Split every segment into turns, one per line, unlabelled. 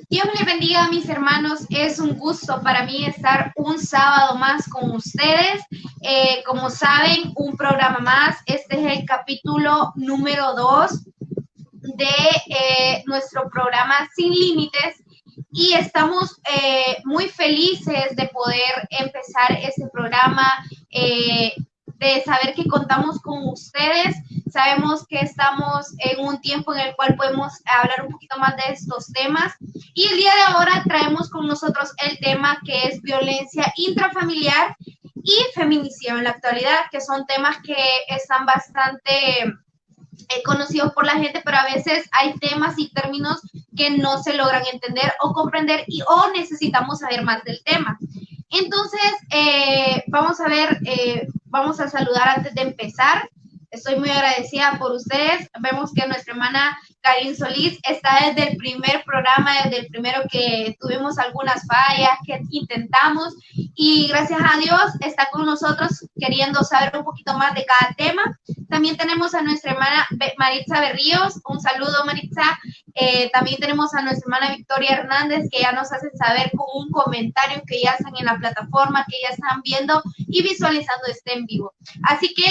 Dios les bendiga, mis hermanos. Es un gusto para mí estar un sábado más con ustedes. Como saben, un programa más. Este es el capítulo número 2 de nuestro programa Sin Límites. Y estamos muy felices de poder empezar este programa, de saber que contamos con ustedes. Sabemos que estamos en un tiempo en el cual podemos hablar un poquito más de estos temas. Y el día de ahora traemos con nosotros el tema que es violencia intrafamiliar y feminicidio en la actualidad, que son temas que están bastante conocidos por la gente, pero a veces hay temas y términos que no se logran entender o comprender o necesitamos saber más del tema. Entonces, vamos a saludar antes de empezar. Estoy muy agradecida por ustedes. Vemos que nuestra hermana Karin Solís está desde el primer programa, desde el primero que tuvimos algunas fallas, que intentamos, y gracias a Dios está con nosotros queriendo saber un poquito más de cada tema. También tenemos a nuestra hermana Maritza Berríos. Un saludo, Maritza. También tenemos a nuestra hermana Victoria Hernández, que ya nos hace saber con un comentario que ya están en la plataforma, que ya están viendo y visualizando este en vivo. Así que,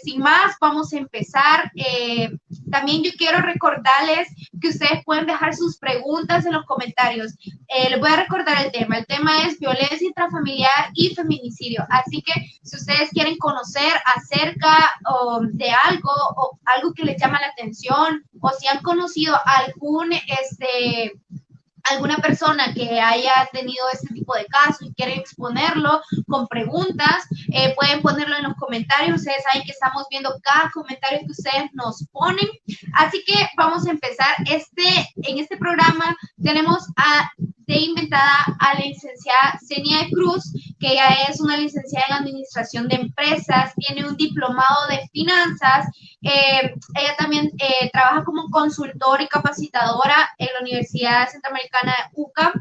sin más, vamos a empezar. También yo quiero recordarles que ustedes pueden dejar sus preguntas en los comentarios. Les voy a recordar el tema. El tema es violencia intrafamiliar y feminicidio. Así que si ustedes quieren conocer acerca de algo o algo que les llama la atención, o si han conocido alguna persona que haya tenido este tipo de caso y quieren exponerlo con preguntas, pueden ponerlo en los comentarios. Ustedes saben que estamos viendo cada comentario que ustedes nos ponen. Así que vamos a empezar. En este programa tenemos de invitada a la licenciada Zenia de Cruz, que ella es una licenciada en administración de empresas, tiene un diplomado de finanzas. Ella también trabaja como consultora y capacitadora en la Universidad Centroamericana de UCA.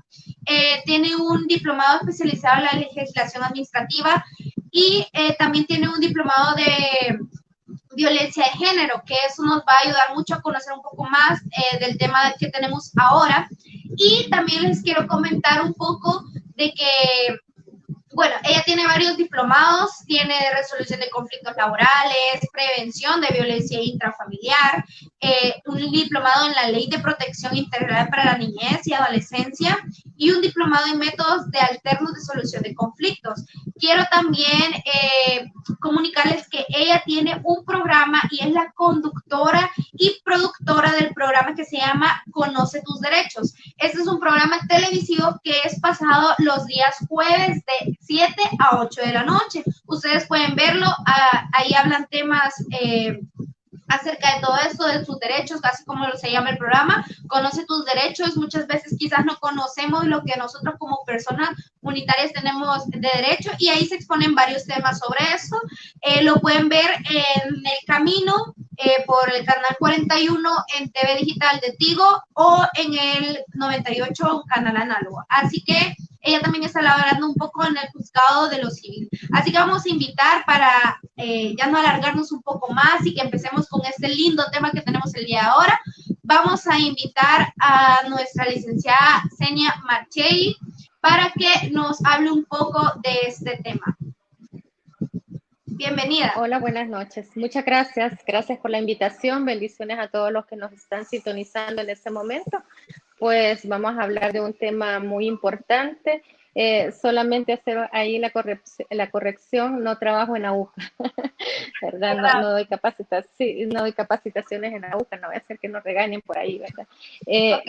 Tiene un diplomado especializado en la legislación administrativa y también tiene un diplomado de violencia de género, que eso nos va a ayudar mucho a conocer un poco más del tema que tenemos ahora. Y también les quiero comentar un poco de que, bueno, ella tiene varios diplomados, tiene de resolución de conflictos laborales, prevención de violencia intrafamiliar, un diplomado en la Ley de Protección Integral para la Niñez y Adolescencia y un diplomado en métodos de alternos de solución de conflictos. Quiero también comunicarles que ella tiene un programa y es la conductora y productora del programa que se llama Conoce tus Derechos. Este es un programa televisivo que es pasado los días jueves de 7 a 8 de la noche. Ustedes pueden verlo, ahí hablan temas acerca de todo esto, de sus derechos, así como se llama el programa, Conoce tus Derechos. Muchas veces quizás no conocemos lo que nosotros como personas unitarias tenemos de derecho, y ahí se exponen varios temas sobre eso. Lo pueden ver en El Camino, por el canal 41 en TV Digital de Tigo, o en el 98, un canal análogo. Así que ella también está laborando un poco en el juzgado de lo civil. Así que vamos a invitar para ya no alargarnos un poco más y que empecemos con este lindo tema que tenemos el día de ahora. Vamos a invitar a nuestra licenciada Zenia Marchelli para que nos hable un poco de este tema. Bienvenida.
Hola, buenas noches. Muchas gracias. Gracias por la invitación. Bendiciones a todos los que nos están sintonizando en este momento. Pues vamos a hablar de un tema muy importante. Solamente hacer ahí la corrección, no trabajo en AUCA, ¿verdad? No doy no doy capacitaciones en AUCA, no voy a hacer que nos regañen por ahí, ¿verdad?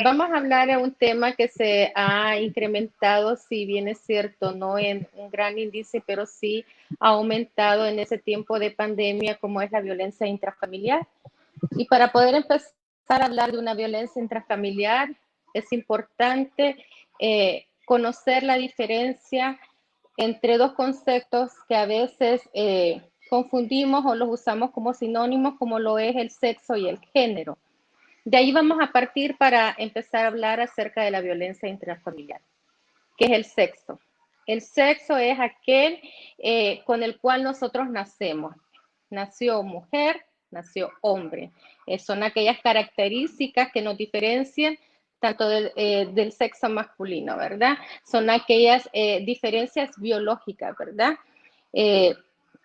Vamos a hablar de un tema que se ha incrementado, si bien es cierto, no en un gran índice, pero sí ha aumentado en ese tiempo de pandemia, como es la violencia intrafamiliar. Y para poder empezar a hablar de una violencia intrafamiliar, es importante conocer la diferencia entre dos conceptos que a veces confundimos o los usamos como sinónimos, como lo es el sexo y el género. De ahí vamos a partir para empezar a hablar acerca de la violencia intrafamiliar. ¿Qué es el sexo? El sexo es aquel con el cual nosotros nacemos. Nació mujer, nació hombre. Son aquellas características que nos diferencian tanto del sexo masculino, ¿verdad? Son aquellas diferencias biológicas, ¿verdad? Que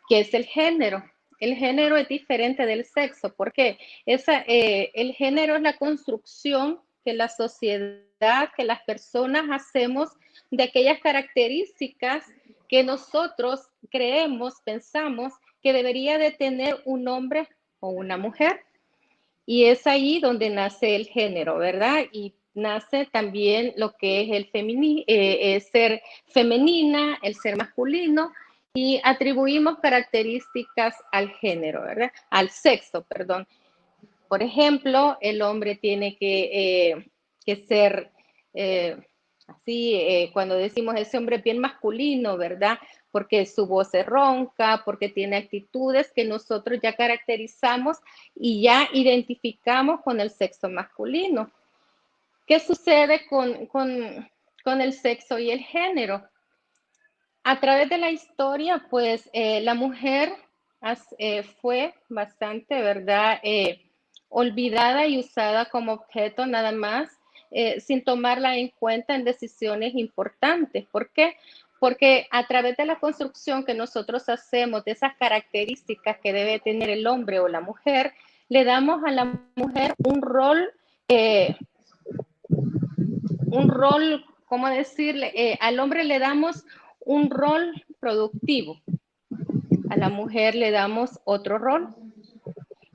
es el género. El género es diferente del sexo, porque el género es la construcción que la sociedad, que las personas hacemos de aquellas características que nosotros creemos, pensamos que debería de tener un hombre o una mujer. Y es ahí donde nace el género, ¿verdad? Y nace también lo que es el ser femenina, el ser masculino, y atribuimos características al género, ¿verdad? Al sexo, perdón. Por ejemplo, el hombre tiene que ser así, cuando decimos ese hombre bien masculino, ¿verdad? Porque su voz es ronca, porque tiene actitudes que nosotros ya caracterizamos y ya identificamos con el sexo masculino. ¿Qué sucede con el sexo y el género? A través de la historia, pues la mujer fue bastante, ¿verdad? Olvidada y usada como objeto nada más, sin tomarla en cuenta en decisiones importantes. ¿Por qué? Porque a través de la construcción que nosotros hacemos de esas características que debe tener el hombre o la mujer, le damos a la mujer ¿cómo decirle? Al hombre le damos un rol productivo, a la mujer le damos otro rol.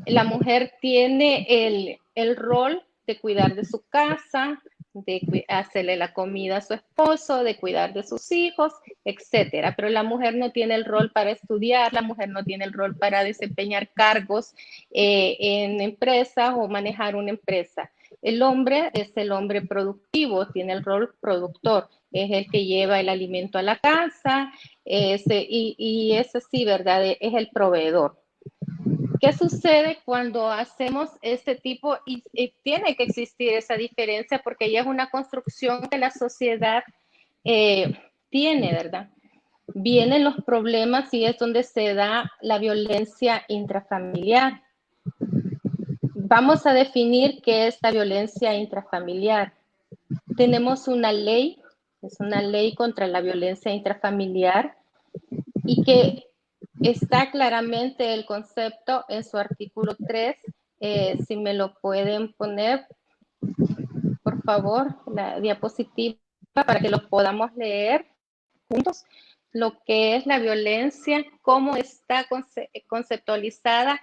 La mujer tiene el rol de cuidar de su casa, de hacerle la comida a su esposo, de cuidar de sus hijos, etcétera. Pero la mujer no tiene el rol para estudiar, la mujer no tiene el rol para desempeñar cargos en empresas o manejar una empresa. El hombre es el hombre productivo, tiene el rol productor, es el que lleva el alimento a la casa, y ese sí, ¿verdad? Es el proveedor. ¿Qué sucede cuando hacemos este tipo? Y tiene que existir esa diferencia porque ya es una construcción que la sociedad tiene, ¿verdad? Vienen los problemas y es donde se da la violencia intrafamiliar. Vamos a definir qué es la violencia intrafamiliar. Tenemos una ley, es una ley contra la violencia intrafamiliar y que está claramente el concepto en su artículo 3. Si me lo pueden poner, por favor, la diapositiva para que lo podamos leer juntos. Lo que es la violencia, cómo está conceptualizada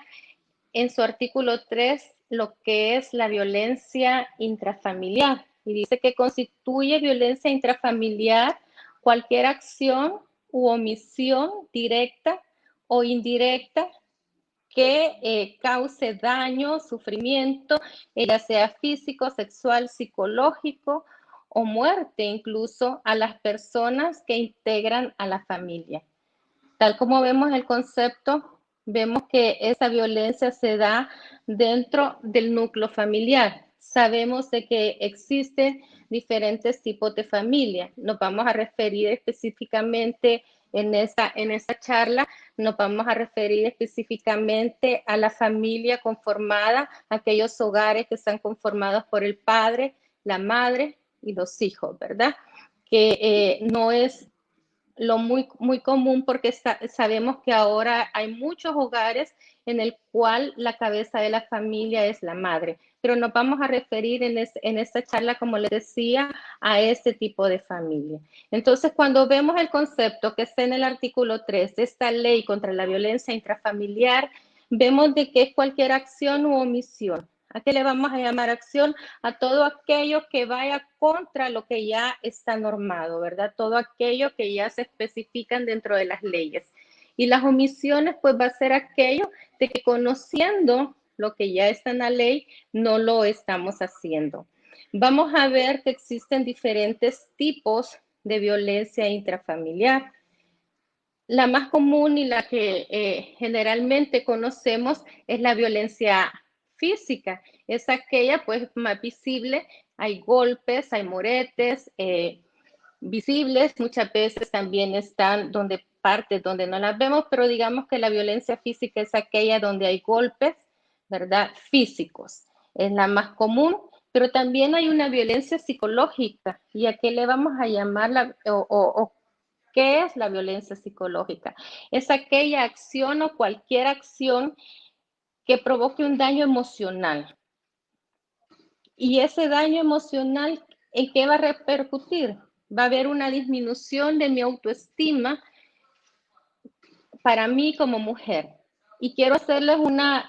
en su artículo 3, lo que es la violencia intrafamiliar. Y dice que constituye violencia intrafamiliar cualquier acción u omisión directa o indirecta que cause daño, sufrimiento, ya sea físico, sexual, psicológico o muerte incluso a las personas que integran a la familia. Tal como vemos el concepto, vemos que esa violencia se da dentro del núcleo familiar. Sabemos de que existen diferentes tipos de familia. Nos vamos a referir específicamente en esta charla, nos vamos a referir específicamente a la familia conformada, aquellos hogares que están conformados por el padre, la madre y los hijos, ¿verdad? Que no es lo muy común porque sabemos que ahora hay muchos hogares en el cual la cabeza de la familia es la madre, pero nos vamos a referir en esta charla, como les decía, a este tipo de familia. Entonces, cuando vemos el concepto que está en el artículo 3 de esta ley contra la violencia intrafamiliar, vemos de que es cualquier acción u omisión. ¿A qué le vamos a llamar acción? A todo aquello que vaya contra lo que ya está normado, ¿verdad? Todo aquello que ya se especifican dentro de las leyes. Y las omisiones, pues va a ser aquello de que conociendo lo que ya está en la ley, no lo estamos haciendo. Vamos a ver que existen diferentes tipos de violencia intrafamiliar. La más común y la que generalmente conocemos es la violencia física. Es aquella pues más visible, hay golpes, hay moretes visibles, muchas veces también están partes donde no las vemos, pero digamos que la violencia física es aquella donde hay golpes, ¿verdad? Físicos, es la más común, pero también hay una violencia psicológica. ¿Y a qué le vamos a llamar o qué es la violencia psicológica? Es aquella acción o cualquier acción que provoque un daño emocional. Y ese daño emocional, ¿en qué va a repercutir? Va a haber una disminución de mi autoestima para mí como mujer. Y quiero hacerles una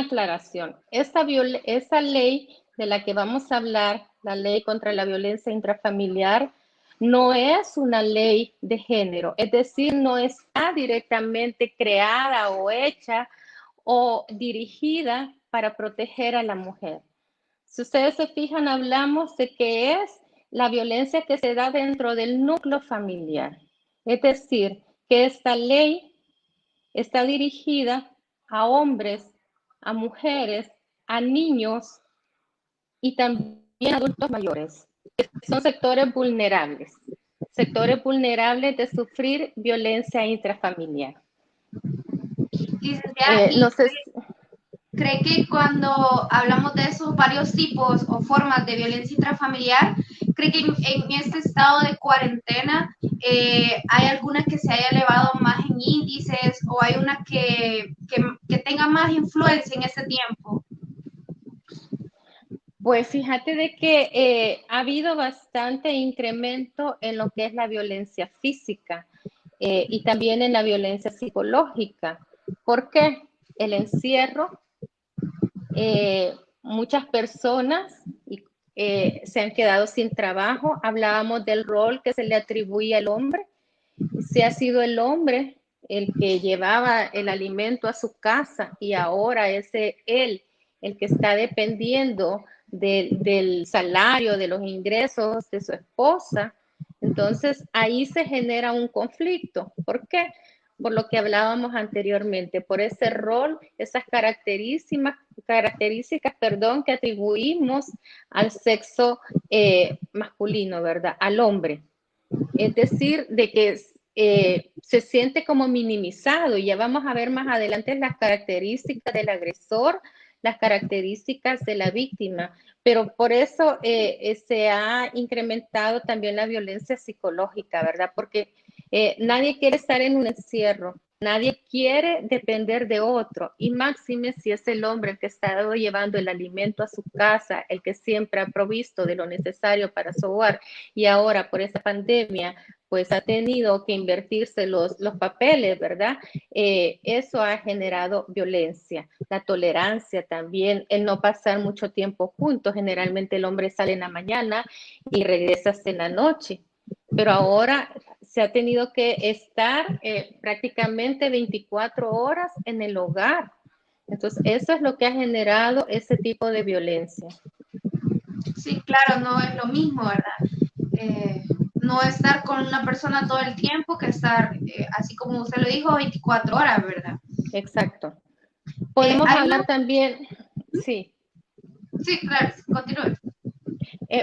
aclaración. Esa ley de la que vamos a hablar, la ley contra la violencia intrafamiliar, no es una ley de género, es decir, no está directamente creada o hecha o dirigida para proteger a la mujer. Si ustedes se fijan, hablamos de que es la violencia que se da dentro del núcleo familiar. Es decir, que esta ley está dirigida a hombres, a mujeres, a niños y también a adultos mayores. Son sectores vulnerables de sufrir violencia intrafamiliar.
Licenciada,
No sé.
¿cree que cuando hablamos de esos varios tipos o formas de violencia intrafamiliar, cree que en este estado de cuarentena hay alguna que se haya elevado más en índices o hay una que tenga más influencia en este tiempo?
Pues fíjate de que ha habido bastante incremento en lo que es la violencia física y también en la violencia psicológica. ¿Por qué? El encierro, muchas personas se han quedado sin trabajo. Hablábamos del rol que se le atribuía al hombre. Si ha sido el hombre el que llevaba el alimento a su casa y ahora es él el que está dependiendo del salario, de los ingresos de su esposa, entonces ahí se genera un conflicto. ¿Por qué? Por lo que hablábamos anteriormente, por ese rol, esas características, que atribuimos al sexo masculino, ¿verdad? Al hombre. Es decir, de que se siente como minimizado y ya vamos a ver más adelante las características del agresor, las características de la víctima, pero por eso se ha incrementado también la violencia psicológica, ¿verdad? Porque nadie quiere estar en un encierro, nadie quiere depender de otro, y máxime si es el hombre el que está llevando el alimento a su casa, el que siempre ha provisto de lo necesario para su hogar, y ahora por esta pandemia pues ha tenido que invertirse los papeles, ¿verdad? Eso ha generado violencia, la tolerancia también, el no pasar mucho tiempo juntos. Generalmente el hombre sale en la mañana y regresa hasta en la noche, pero ahora se ha tenido que estar prácticamente 24 horas en el hogar. Entonces, eso es lo que ha generado ese tipo de violencia.
Sí, claro, no es lo mismo, ¿verdad? No estar con una persona todo el tiempo que estar, así como usted lo dijo, 24 horas, ¿verdad?
Exacto. Podemos hablar también,
sí. Sí, claro, continúe.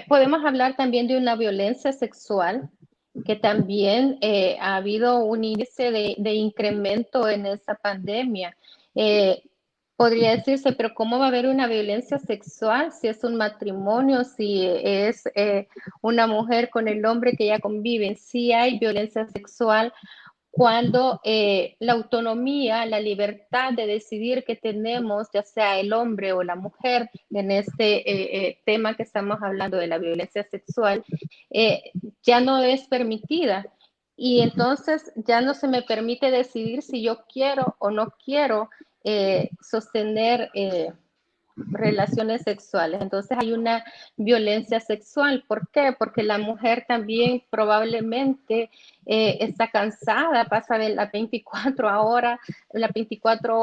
Podemos hablar también de una violencia sexual, que también ha habido un índice de incremento en esa pandemia. Podría decirse, pero ¿cómo va a haber una violencia sexual si es un matrimonio, si es una mujer con el hombre que ya conviven? Sí hay violencia sexual cuando la autonomía, la libertad de decidir que tenemos, ya sea el hombre o la mujer, en este tema que estamos hablando de la violencia sexual, ya no es permitida. Y entonces ya no se me permite decidir si yo quiero o no quiero sostener relaciones sexuales. Entonces hay una violencia sexual. ¿Por qué? Porque la mujer también probablemente está cansada, pasa de las 24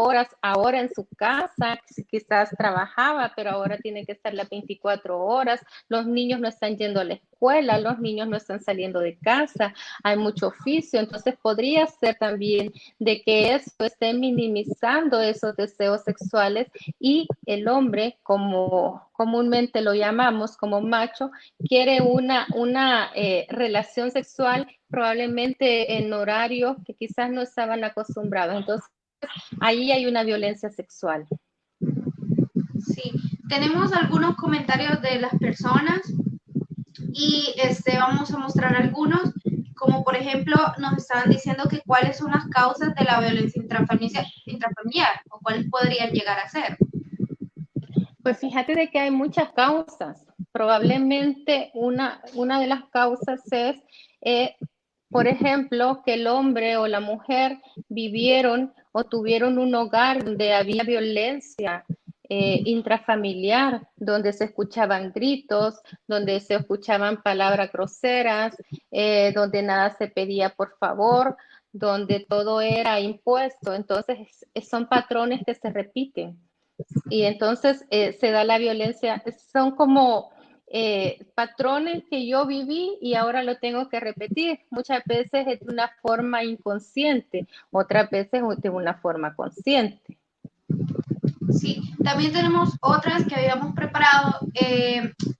horas ahora en su casa, quizás trabajaba, pero ahora tiene que estar las 24 horas. Los niños no están yendo a la escuela, los niños no están saliendo de casa, hay mucho oficio, entonces podría ser también de que esto esté minimizando esos deseos sexuales y el hombre, como comúnmente lo llamamos como macho, quiere una relación sexual probablemente en horarios que quizás no estaban acostumbrados. Entonces, ahí hay una violencia sexual.
Sí, tenemos algunos comentarios de las personas y vamos a mostrar algunos, como por ejemplo nos estaban diciendo que cuáles son las causas de la violencia intrafamiliar o cuáles podrían llegar a ser.
Pues fíjate de que hay muchas causas. Probablemente una de las causas es, por ejemplo, que el hombre o la mujer vivieron o tuvieron un hogar donde había violencia intrafamiliar, donde se escuchaban gritos, donde se escuchaban palabras groseras, donde nada se pedía por favor, donde todo era impuesto. Entonces, son patrones que se repiten. Y entonces se da la violencia. Son como patrones que yo viví y ahora lo tengo que repetir. Muchas veces es de una forma inconsciente, otras veces de una forma consciente.
Sí, también tenemos otras que habíamos preparado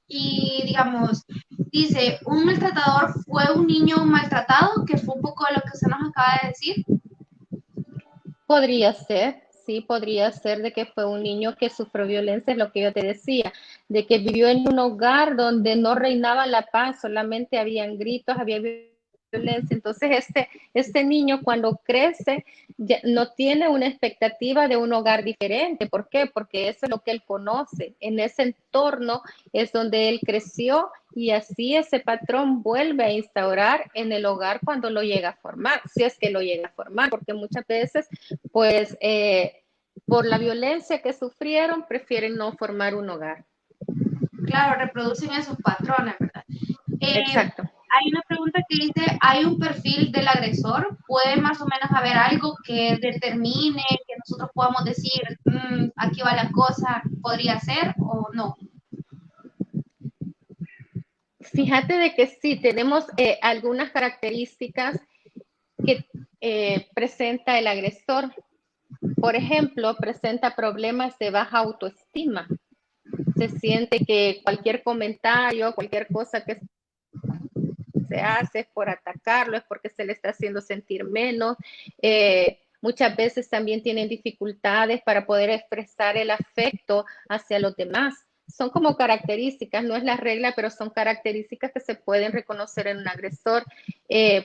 y digamos, dice, un maltratador fue un niño maltratado, que fue un poco de lo que usted nos acaba de decir.
Podría ser, sí, podría ser de que fue un niño que sufrió violencia, es lo que yo te decía, de que vivió en un hogar donde no reinaba la paz, solamente habían gritos, había violencia. Entonces, este niño cuando crece ya no tiene una expectativa de un hogar diferente. ¿Por qué? Porque eso es lo que él conoce. En ese entorno es donde él creció y así ese patrón vuelve a instaurar en el hogar cuando lo llega a formar, si es que lo llega a formar, porque muchas veces, pues, por la violencia que sufrieron, prefieren no formar un hogar.
Claro, reproducen esos patrones, ¿verdad?
Exacto.
Hay una pregunta que dice, ¿hay un perfil del agresor? ¿Puede más o menos haber algo que determine, que nosotros podamos decir, aquí va la cosa, podría ser o no?
Fíjate de que sí, tenemos algunas características que presenta el agresor. Por ejemplo, presenta problemas de baja autoestima. Se siente que cualquier comentario, cualquier cosa que se hace es por atacarlo, es porque se le está haciendo sentir menos. Muchas veces también tienen dificultades para poder expresar el afecto hacia los demás. Son como características, no es la regla, pero son características que se pueden reconocer en un agresor.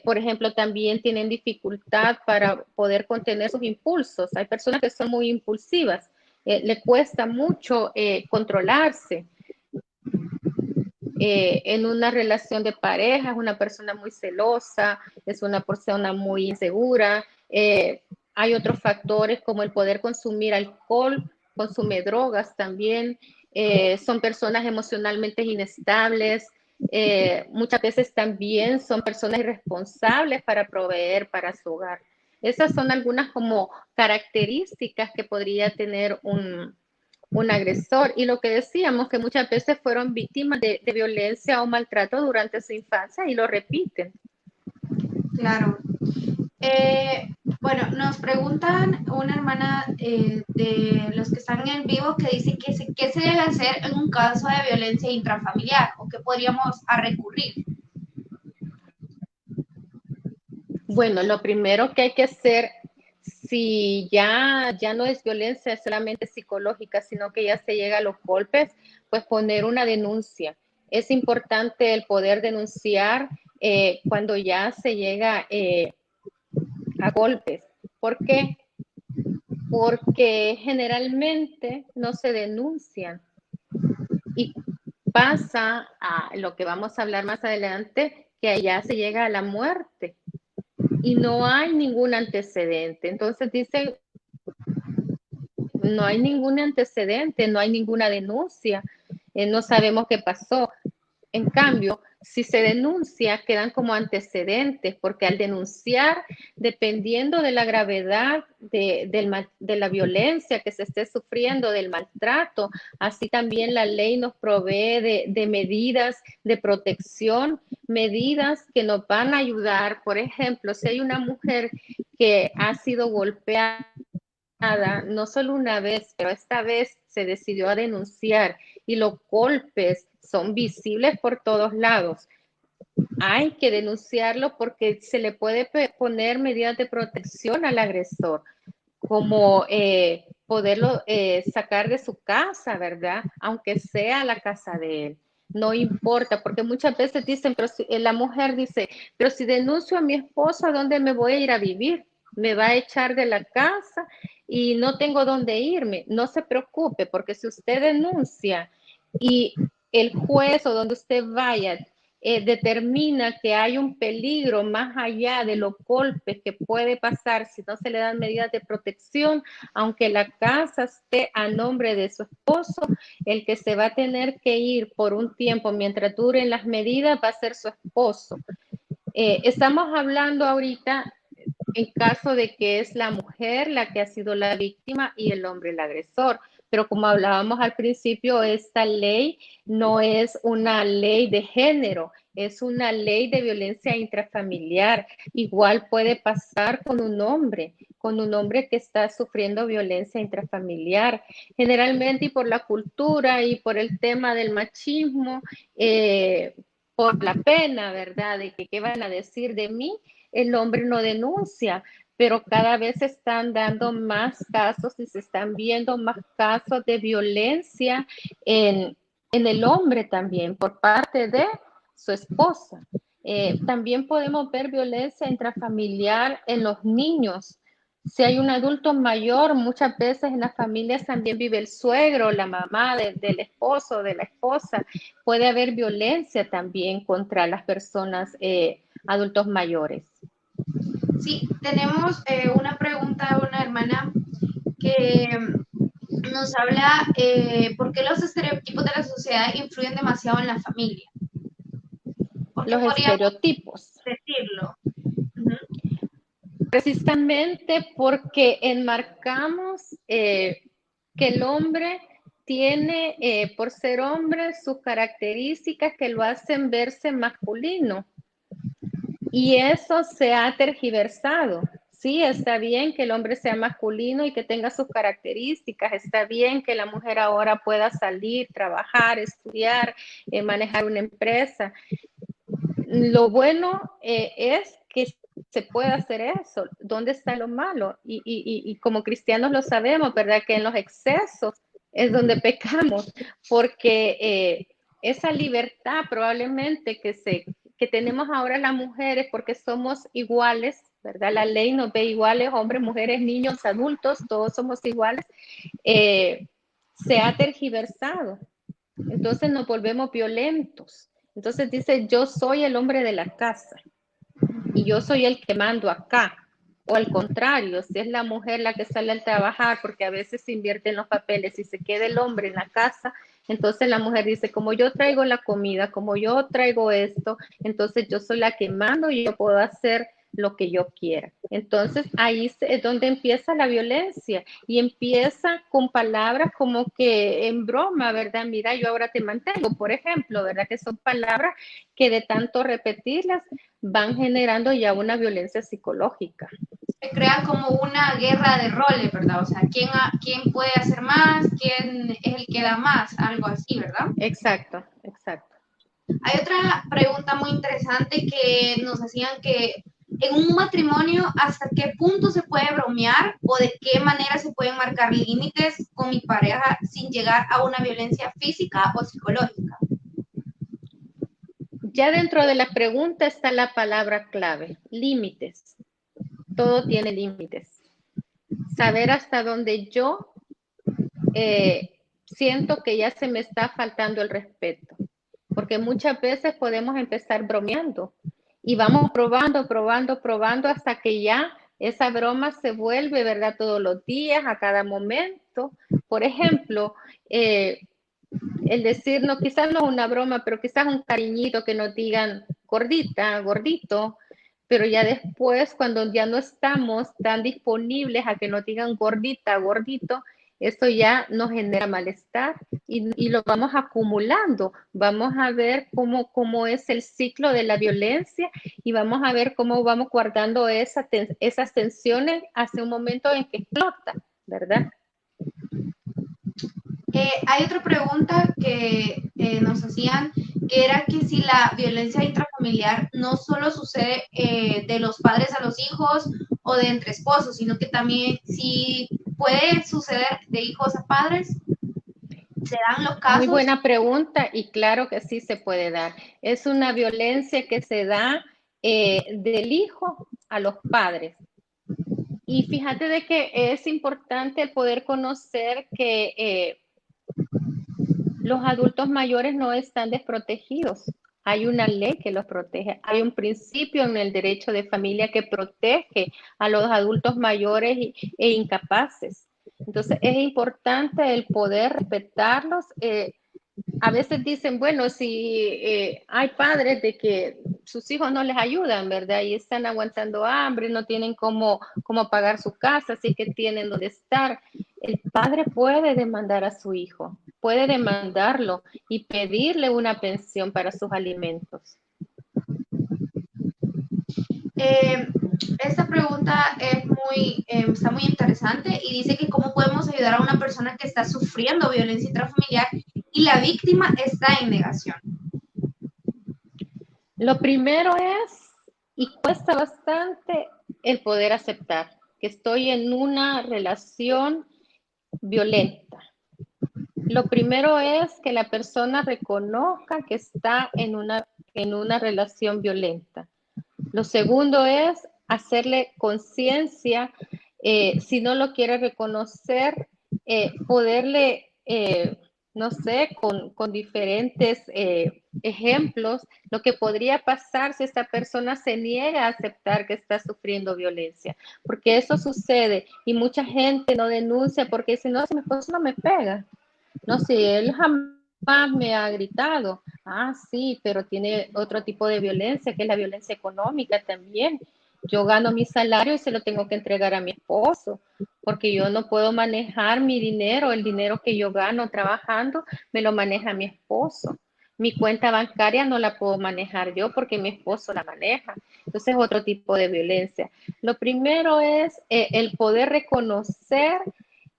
Por ejemplo, también tienen dificultad para poder contener sus impulsos. Hay personas que son muy impulsivas, le cuesta mucho controlarse. En una relación de pareja, es una persona muy celosa, es una persona muy insegura. Hay otros factores como el poder consumir alcohol, consume drogas también. Son personas emocionalmente inestables. Muchas veces también son personas irresponsables para proveer para su hogar. Esas son algunas como características que podría tener un agresor. Y lo que decíamos, que muchas veces fueron víctimas de violencia o maltrato durante su infancia y lo repiten.
Claro. Bueno, nos preguntan una hermana de los que están en vivo que dice qué se debe hacer en un caso de violencia intrafamiliar o qué podríamos recurrir.
Bueno, lo primero que hay que hacer, si ya no es violencia solamente psicológica, sino que ya se llega a los golpes, pues poner una denuncia. Es importante el poder denunciar cuando ya se llega a golpes. ¿Por qué? Porque generalmente no se denuncian y pasa a lo que vamos a hablar más adelante, que allá se llega a la muerte y no hay ningún antecedente. Entonces dicen, no hay ningún antecedente, no hay ninguna denuncia, no sabemos qué pasó. En cambio, si se denuncia, quedan como antecedentes, porque al denunciar, dependiendo de la gravedad de la violencia que se esté sufriendo, del maltrato, así también la ley nos provee de medidas de protección, medidas que nos van a ayudar. Por ejemplo, si hay una mujer que ha sido golpeada, no solo una vez, pero esta vez se decidió a denunciar y los golpes son visibles por todos lados. Hay que denunciarlo porque se le puede poner medidas de protección al agresor. como poderlo sacar de su casa, ¿verdad? Aunque sea la casa de él. No importa, porque muchas veces dicen, pero si, la mujer dice, pero si denuncio a mi esposo, ¿a dónde me voy a ir a vivir? Me va a echar de la casa y no tengo dónde irme. No se preocupe, porque si usted denuncia y el juez o donde usted vaya determina que hay un peligro más allá de los golpes que puede pasar si no se le dan medidas de protección, aunque la casa esté a nombre de su esposo, el que se va a tener que ir por un tiempo mientras duren las medidas va a ser su esposo. Estamos hablando ahorita en caso de que es la mujer la que ha sido la víctima y el hombre el agresor. Pero como hablábamos al principio, esta ley no es una ley de género, es una ley de violencia intrafamiliar. Igual puede pasar con un hombre que está sufriendo violencia intrafamiliar. Generalmente y por la cultura y por el tema del machismo, por la pena, ¿verdad? De que qué van a decir de mí, el hombre no denuncia, pero cada vez se están dando más casos y se están viendo más casos de violencia en el hombre también por parte de su esposa. También podemos ver violencia intrafamiliar en los niños. Si hay un adulto mayor, muchas veces en las familias también vive el suegro, la mamá del esposo, de la esposa. Puede haber violencia también contra las personas adultos mayores.
Sí, tenemos una pregunta de una hermana que nos habla por qué los estereotipos de la sociedad influyen demasiado en la familia. ¿Por qué
Los
podríamos
estereotipos.
decirlo? Uh-huh.
Precisamente porque enmarcamos que el hombre tiene, por ser hombre, sus características que lo hacen verse masculino. Y eso se ha tergiversado. Sí, está bien que el hombre sea masculino y que tenga sus características. Está bien que la mujer ahora pueda salir, trabajar, estudiar, manejar una empresa. Lo bueno es que se puede hacer eso. ¿Dónde está lo malo? Y como cristianos lo sabemos, ¿verdad? Que en los excesos es donde pecamos, porque esa libertad probablemente que tenemos ahora las mujeres porque somos iguales, ¿verdad? La ley nos ve iguales, hombres, mujeres, niños, adultos, todos somos iguales, se ha tergiversado. Entonces nos volvemos violentos. Entonces dice, yo soy el hombre de la casa y yo soy el que mando acá. O al contrario, si es la mujer la que sale a trabajar, porque a veces se invierten los papeles y se queda el hombre en la casa, entonces la mujer dice, como yo traigo la comida, como yo traigo esto, entonces yo soy la que mando y yo puedo hacer lo que yo quiera. Entonces ahí es donde empieza la violencia y empieza con palabras como que en broma, ¿verdad? Mira, yo ahora te mantengo, por ejemplo, ¿verdad? Que son palabras que de tanto repetirlas van generando ya una violencia psicológica.
Se crea como una guerra de roles, ¿verdad? O sea, ¿quién puede hacer más? ¿Quién es el que da más? Algo así, ¿verdad?
Exacto, exacto.
Hay otra pregunta muy interesante que nos hacían que en un matrimonio, ¿hasta qué punto se puede bromear o de qué manera se pueden marcar límites con mi pareja sin llegar a una violencia física o psicológica?
Ya dentro de la pregunta está la palabra clave, límites. Todo tiene límites. Saber hasta dónde yo siento que ya se me está faltando el respeto. Porque muchas veces podemos empezar bromeando y vamos probando hasta que ya esa broma se vuelve, ¿verdad? Todos los días, a cada momento. Por ejemplo, el decir, no, quizás no es una broma, pero quizás un cariñito que nos digan gordita, gordito, pero ya después, cuando ya no estamos tan disponibles a que nos digan gordita, gordito, eso ya nos genera malestar y lo vamos acumulando. Vamos a ver cómo es el ciclo de la violencia y vamos a ver cómo vamos guardando esas tensiones hacia un momento en que explota, ¿verdad?
Hay otra pregunta que nos hacían, que era que si la violencia intrafamiliar no solo sucede de los padres a los hijos o de entre esposos, sino que también sí puede suceder de hijos a padres. ¿Se dan los
Muy
casos?
buena pregunta y claro que sí se puede dar. Es una violencia que se da del hijo a los padres. Y fíjate de que es importante el poder conocer que los adultos mayores no están desprotegidos. Hay una ley que los protege. Hay un principio en el derecho de familia que protege a los adultos mayores e incapaces. Entonces, es importante el poder respetarlos. A veces dicen, bueno, si hay padres de que sus hijos no les ayudan, ¿verdad? Y están aguantando hambre, no tienen cómo pagar su casa, así que tienen donde estar. El padre puede demandar a su hijo, puede demandarlo y pedirle una pensión para sus alimentos.
Esta pregunta es está muy interesante y dice que cómo podemos ayudar a una persona que está sufriendo violencia intrafamiliar y la víctima está en negación.
Lo primero es, y cuesta bastante, el poder aceptar que estoy en una relación violenta. Lo primero es que la persona reconozca que está en una relación violenta. Lo segundo es hacerle conciencia, si no lo quiere reconocer, poderle, no sé, con diferentes ejemplos, lo que podría pasar si esta persona se niega a aceptar que está sufriendo violencia, porque eso sucede y mucha gente no denuncia porque dice, no, si mi esposo no me pega, no, si él jamás me ha gritado. Ah, sí, pero tiene otro tipo de violencia, que es la violencia económica también. Yo gano mi salario y se lo tengo que entregar a mi esposo, porque yo no puedo manejar mi dinero, el dinero que yo gano trabajando, me lo maneja mi esposo. Mi cuenta bancaria no la puedo manejar yo porque mi esposo la maneja. Entonces, es otro tipo de violencia. Lo primero es el poder reconocer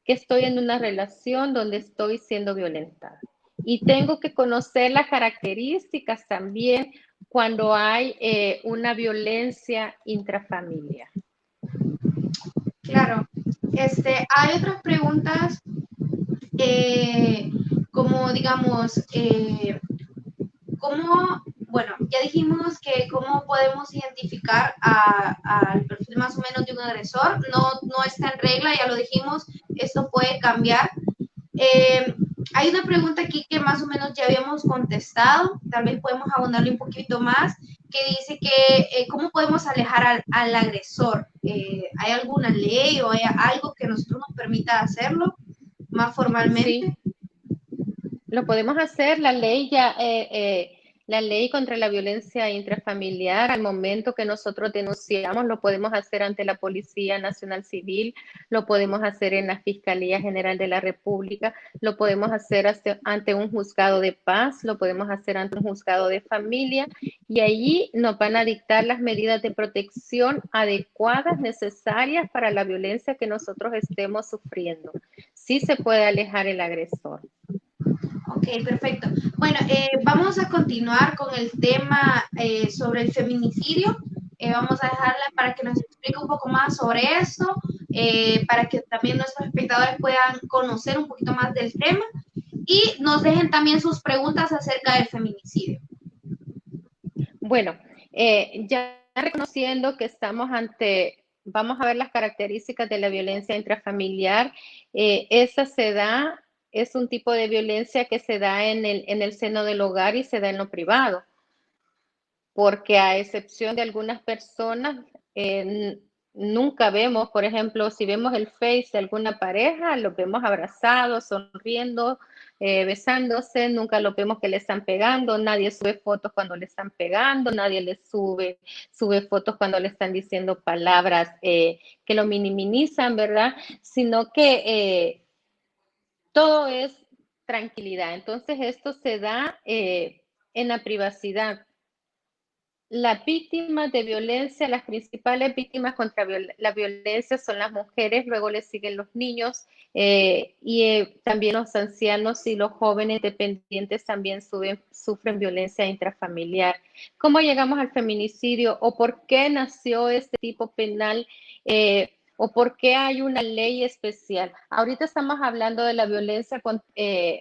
que estoy en una relación donde estoy siendo violentada. Y tengo que conocer las características también cuando hay una violencia intrafamiliar.
Claro. Hay otras preguntas como digamos, ¿cómo, bueno, ya dijimos que cómo podemos identificar al perfil más o menos de un agresor? No está en regla, ya lo dijimos, esto puede cambiar. Eh, Hay una pregunta aquí que más o menos ya habíamos contestado, tal vez podemos abondarle un poquito más, que dice que cómo podemos alejar al agresor. ¿Hay alguna ley o hay algo que nosotros nos permita hacerlo más formalmente?
Sí, lo podemos hacer, la ley contra la violencia intrafamiliar, al momento que nosotros denunciamos, lo podemos hacer ante la Policía Nacional Civil, lo podemos hacer en la Fiscalía General de la República, lo podemos hacer ante un juzgado de paz, lo podemos hacer ante un juzgado de familia, y allí nos van a dictar las medidas de protección adecuadas, necesarias para la violencia que nosotros estemos sufriendo. Sí se puede alejar el agresor.
Ok, perfecto. Bueno, vamos a continuar con el tema sobre el feminicidio. Vamos a dejarla para que nos explique un poco más sobre esto, para que también nuestros espectadores puedan conocer un poquito más del tema y nos dejen también sus preguntas acerca del feminicidio.
Bueno, ya reconociendo que estamos vamos a ver las características de la violencia intrafamiliar. Esa se da, es un tipo de violencia que se da en el seno del hogar y se da en lo privado, porque a excepción de algunas personas, nunca vemos, por ejemplo, si vemos el Face de alguna pareja, los vemos abrazados, sonriendo, besándose, nunca los vemos que le están pegando, nadie sube fotos cuando le están pegando, nadie le sube fotos cuando le están diciendo palabras que lo minimizan, ¿verdad? Sino que todo es tranquilidad. Entonces, esto se da en la privacidad. las víctimas de violencia, las principales víctimas contra la violencia son las mujeres, luego le siguen los niños también los ancianos y los jóvenes dependientes también sufren violencia intrafamiliar. ¿Cómo llegamos al feminicidio o por qué nació este tipo penal? ¿O por qué hay una ley especial? Ahorita estamos hablando de la violencia,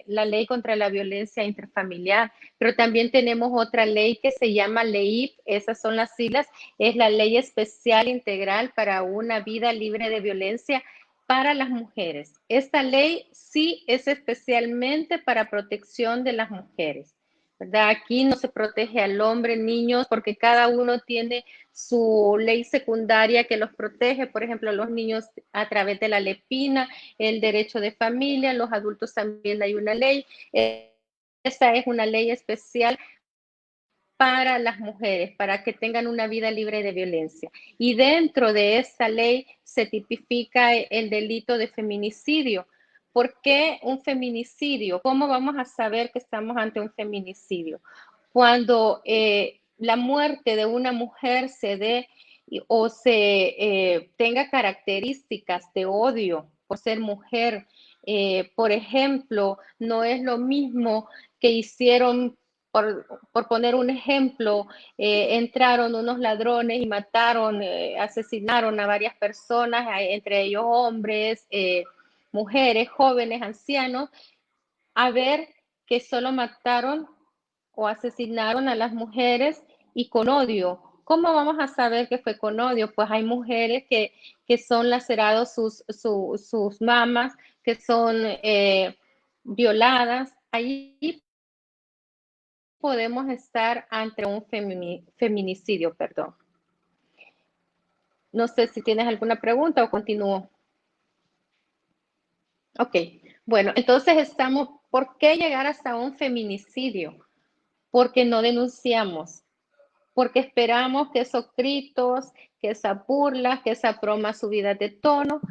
la ley contra la violencia intrafamiliar, pero también tenemos otra ley que se llama LEIP, esas son las siglas, es la Ley Especial Integral para una Vida Libre de Violencia para las mujeres. Esta ley sí es especialmente para protección de las mujeres, ¿verdad? Aquí no se protege al hombre, niños, porque cada uno tiene su ley secundaria que los protege, por ejemplo, los niños a través de la LEPINA, el derecho de familia, los adultos también hay una ley. Esta es una ley especial para las mujeres, para que tengan una vida libre de violencia. Y dentro de esta ley se tipifica el delito de feminicidio. ¿Por qué un feminicidio? ¿Cómo vamos a saber que estamos ante un feminicidio? Cuando la muerte de una mujer se dé o se tenga características de odio por ser mujer. Por ejemplo, no es lo mismo que hicieron por poner un ejemplo, entraron unos ladrones y mataron, asesinaron a varias personas, entre ellos hombres, mujeres, jóvenes, ancianos, a ver que solo mataron o asesinaron a las mujeres y con odio. ¿Cómo vamos a saber que fue con odio? Pues hay mujeres que son lacerados sus mamas, que son violadas. Ahí podemos estar ante un feminicidio, perdón. No sé si tienes alguna pregunta o continúo. Ok, bueno, entonces ¿por qué llegar hasta un feminicidio? Porque no denunciamos, porque esperamos que esos gritos, que esa burla, que esa broma subida de tono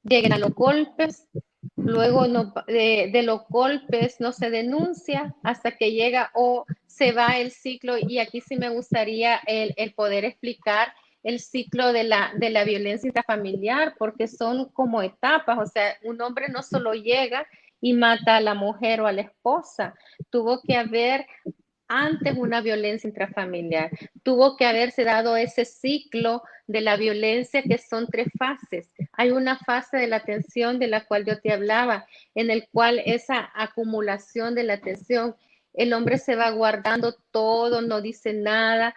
lleguen a los golpes, luego de los golpes no se denuncia hasta que llega o se va el ciclo, y aquí sí me gustaría el poder explicar el ciclo de la violencia intrafamiliar, porque son como etapas, o sea, un hombre no solo llega y mata a la mujer o a la esposa, tuvo que haber antes una violencia intrafamiliar. Tuvo que haberse dado ese ciclo de la violencia que son 3 fases. Hay una fase de la tensión de la cual yo te hablaba, en el cual esa acumulación de la tensión, el hombre se va guardando todo, no dice nada.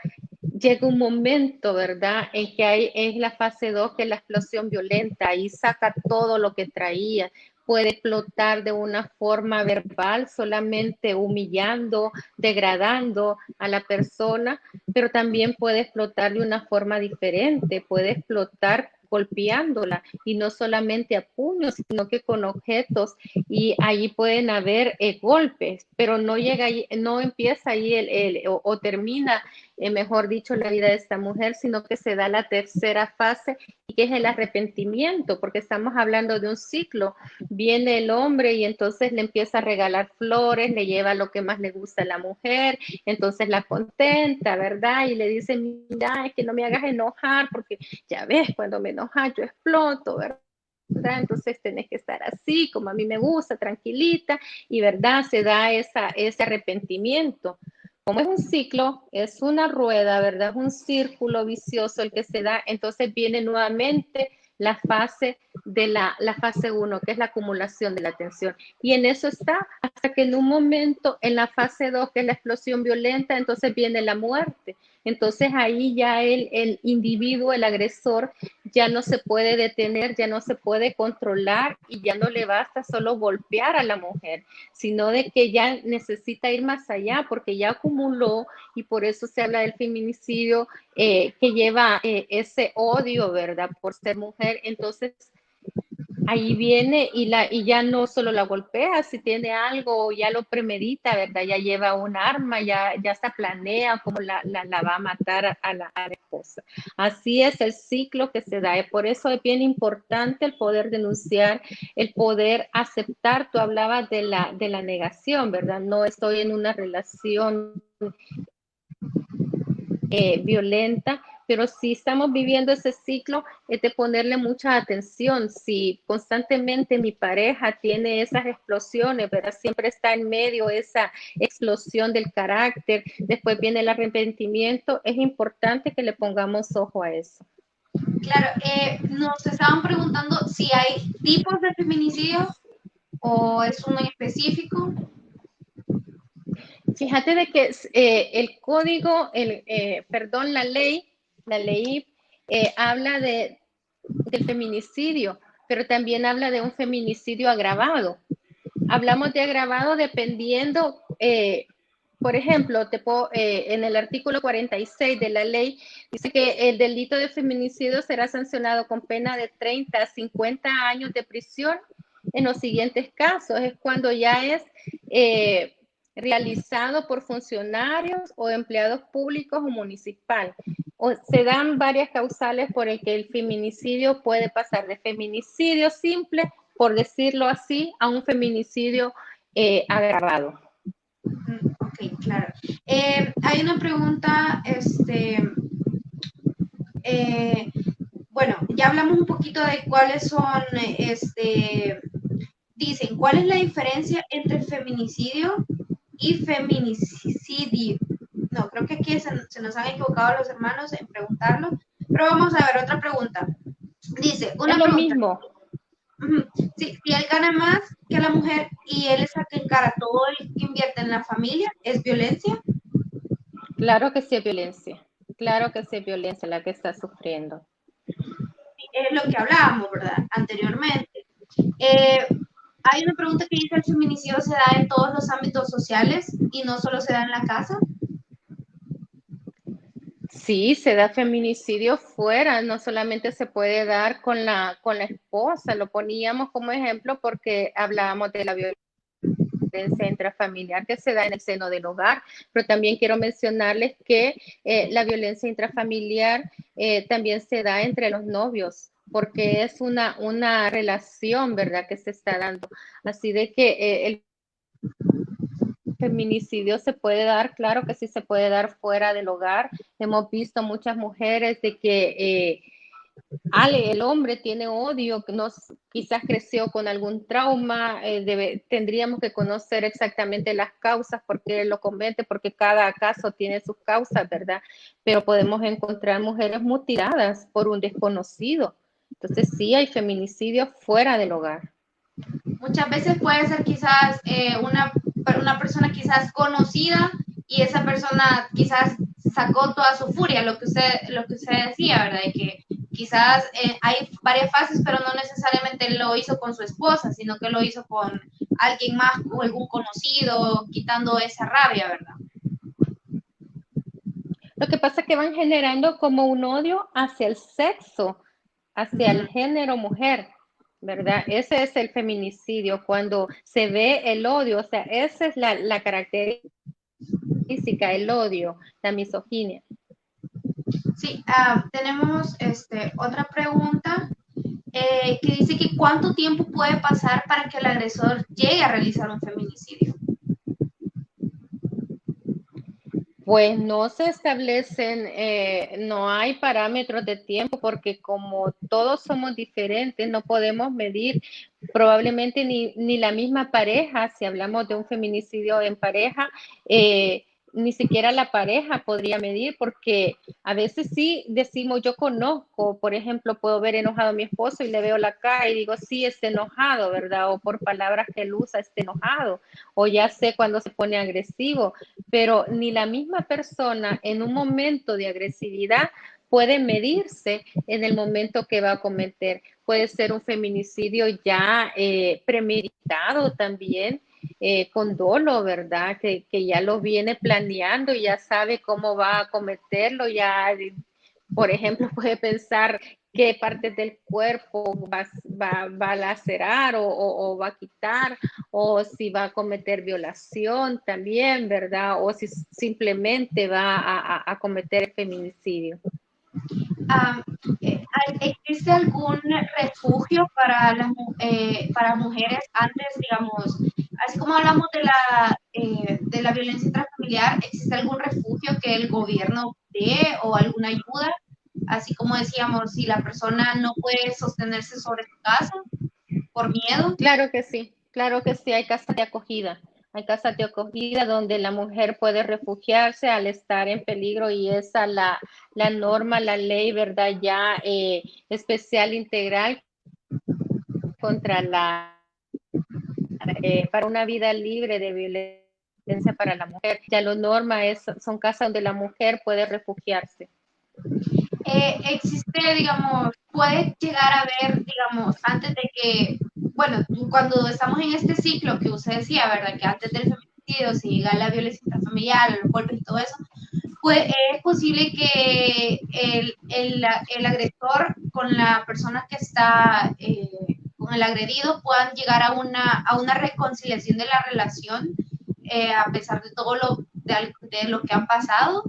Llega un momento, ¿verdad?, en que es la fase 2, que es la explosión violenta, y saca todo lo que traía. Puede explotar de una forma verbal, solamente humillando, degradando a la persona, pero también puede explotar de una forma diferente, puede explotar golpeándola, y no solamente a puños, sino que con objetos, y allí pueden haber golpes, pero no llega ahí, no empieza ahí o termina, mejor dicho, la vida de esta mujer, sino que se da la tercera fase, y que es el arrepentimiento, porque estamos hablando de un ciclo. Viene el hombre y entonces le empieza a regalar flores, le lleva lo que más le gusta a la mujer, entonces la contenta, ¿verdad? Y le dice, mira, es que no me hagas enojar, porque ya ves, cuando me enojas yo exploto, ¿verdad? Entonces tenés que estar así, como a mí me gusta, tranquilita, y verdad, se da ese arrepentimiento. Como es un ciclo, es una rueda, ¿verdad? Es un círculo vicioso el que se da, entonces viene nuevamente la fase de la fase 1, que es la acumulación de la tensión. Y en eso está, hasta que en un momento, en la fase 2, que es la explosión violenta, entonces viene la muerte. Entonces ahí ya el individuo, el agresor, ya no se puede detener, ya no se puede controlar, y ya no le basta solo golpear a la mujer, sino de que ya necesita ir más allá, porque ya acumuló, y por eso se habla del feminicidio, que lleva ese odio, ¿verdad?, por ser mujer. Entonces ahí viene y ya no solo la golpea, si tiene algo, ya lo premedita, ¿verdad? Ya lleva un arma, ya se planea cómo la va a matar a la esposa. Así es el ciclo que se da. Por eso es bien importante el poder denunciar, el poder aceptar. Tú hablabas de la negación, ¿verdad? No estoy en una relación violenta, pero si estamos viviendo ese ciclo, es de ponerle mucha atención. Si constantemente mi pareja tiene esas explosiones, ¿verdad? Siempre está en medio esa explosión del carácter, después viene el arrepentimiento, es importante que le pongamos ojo a eso.
Claro, nos estaban preguntando si hay tipos de feminicidio o es uno específico.
Fíjate de que el código, perdón, la ley habla del feminicidio, pero también habla de un feminicidio agravado. Hablamos de agravado dependiendo, por ejemplo, en el artículo 46 de la ley dice que el delito de feminicidio será sancionado con pena de 30 a 50 años de prisión en los siguientes casos. Es cuando ya es realizado por funcionarios o empleados públicos o municipal. O se dan varias causales por el que el feminicidio puede pasar de feminicidio simple, por decirlo así, a un feminicidio agravado.
Ok, claro. Hay una pregunta, bueno, ya hablamos un poquito de cuáles son, dicen, ¿cuál es la diferencia entre feminicidio y feminicidio? No, creo que aquí se nos han equivocado los hermanos en preguntarlo, pero vamos a ver otra pregunta. Dice, una
es lo
pregunta.
Mismo.
Si él gana más que la mujer y él es el que encara todo el que invierte en la familia, ¿es violencia?
Claro que sí es violencia. Claro que sí es violencia la que está sufriendo.
Es lo que hablábamos, ¿verdad? Anteriormente. Hay una pregunta que dice, ¿el feminicidio se da en todos los ámbitos sociales y no solo se da en la casa?
Sí, se da feminicidio fuera, no solamente se puede dar con la esposa, lo poníamos como ejemplo porque hablábamos de la violencia intrafamiliar que se da en el seno del hogar, pero también quiero mencionarles que la violencia intrafamiliar también se da entre los novios, porque es una relación, ¿verdad?, que se está dando. Así de que el feminicidio se puede dar, claro que sí se puede dar fuera del hogar. Hemos visto muchas mujeres de que el hombre tiene odio, quizás creció con algún trauma, tendríamos que conocer exactamente las causas, por qué lo comete, porque cada caso tiene sus causas, ¿verdad? Pero podemos encontrar mujeres mutiladas por un desconocido. Entonces sí hay feminicidio fuera del hogar.
Muchas veces puede ser quizás una persona quizás conocida y esa persona quizás sacó toda su furia, lo que usted decía, ¿verdad? Y que quizás hay varias fases, pero no necesariamente lo hizo con su esposa, sino que lo hizo con alguien más o algún conocido, quitando esa rabia, ¿verdad?
Lo que pasa es que van generando como un odio hacia el sexo, hacia el género mujer, ¿verdad? Ese es el feminicidio, cuando se ve el odio, o sea, esa es la característica, el odio, la misoginia.
Sí, tenemos otra pregunta que dice que ¿cuánto tiempo puede pasar para que el agresor llegue a realizar un feminicidio?
Pues no se establecen, no hay parámetros de tiempo porque como todos somos diferentes, no podemos medir probablemente ni la misma pareja, si hablamos de un feminicidio en pareja, ni siquiera la pareja podría medir porque a veces sí decimos, yo conozco, por ejemplo, puedo ver enojado a mi esposo y le veo la cara y digo, sí, está enojado, ¿verdad? O por palabras que él usa, está enojado, o ya sé cuando se pone agresivo, pero ni la misma persona en un momento de agresividad puede medirse en el momento que va a cometer. Puede ser un feminicidio ya premeditado también, con dolo, ¿verdad? Que ya lo viene planeando y ya sabe cómo va a cometerlo, ya, por ejemplo, puede pensar qué partes del cuerpo va a lacerar o va a quitar, o si va a cometer violación también, ¿verdad? O si simplemente va a cometer feminicidio.
¿Existe algún refugio para mujeres antes, digamos, así como hablamos de la violencia intrafamiliar, existe algún refugio que el gobierno dé o alguna ayuda, así como decíamos, si la persona no puede sostenerse sobre su casa por miedo.
Claro que sí, hay casas de acogida. Hay casas de acogida donde la mujer puede refugiarse al estar en peligro y esa la norma, la ley, ¿verdad? Ya especial integral contra para una vida libre de violencia para la mujer. Ya lo norma son casas donde la mujer puede refugiarse.
Existe, digamos, puede llegar a ver, digamos, antes de que, bueno, cuando estamos en este ciclo que usted decía, ¿verdad? Que antes del feminicidio se llega a la violencia intrafamiliar, a los golpes y todo eso, pues es posible que el agresor con la persona que está, con el agredido, puedan llegar a una reconciliación de la relación, a pesar de todo de lo que han pasado.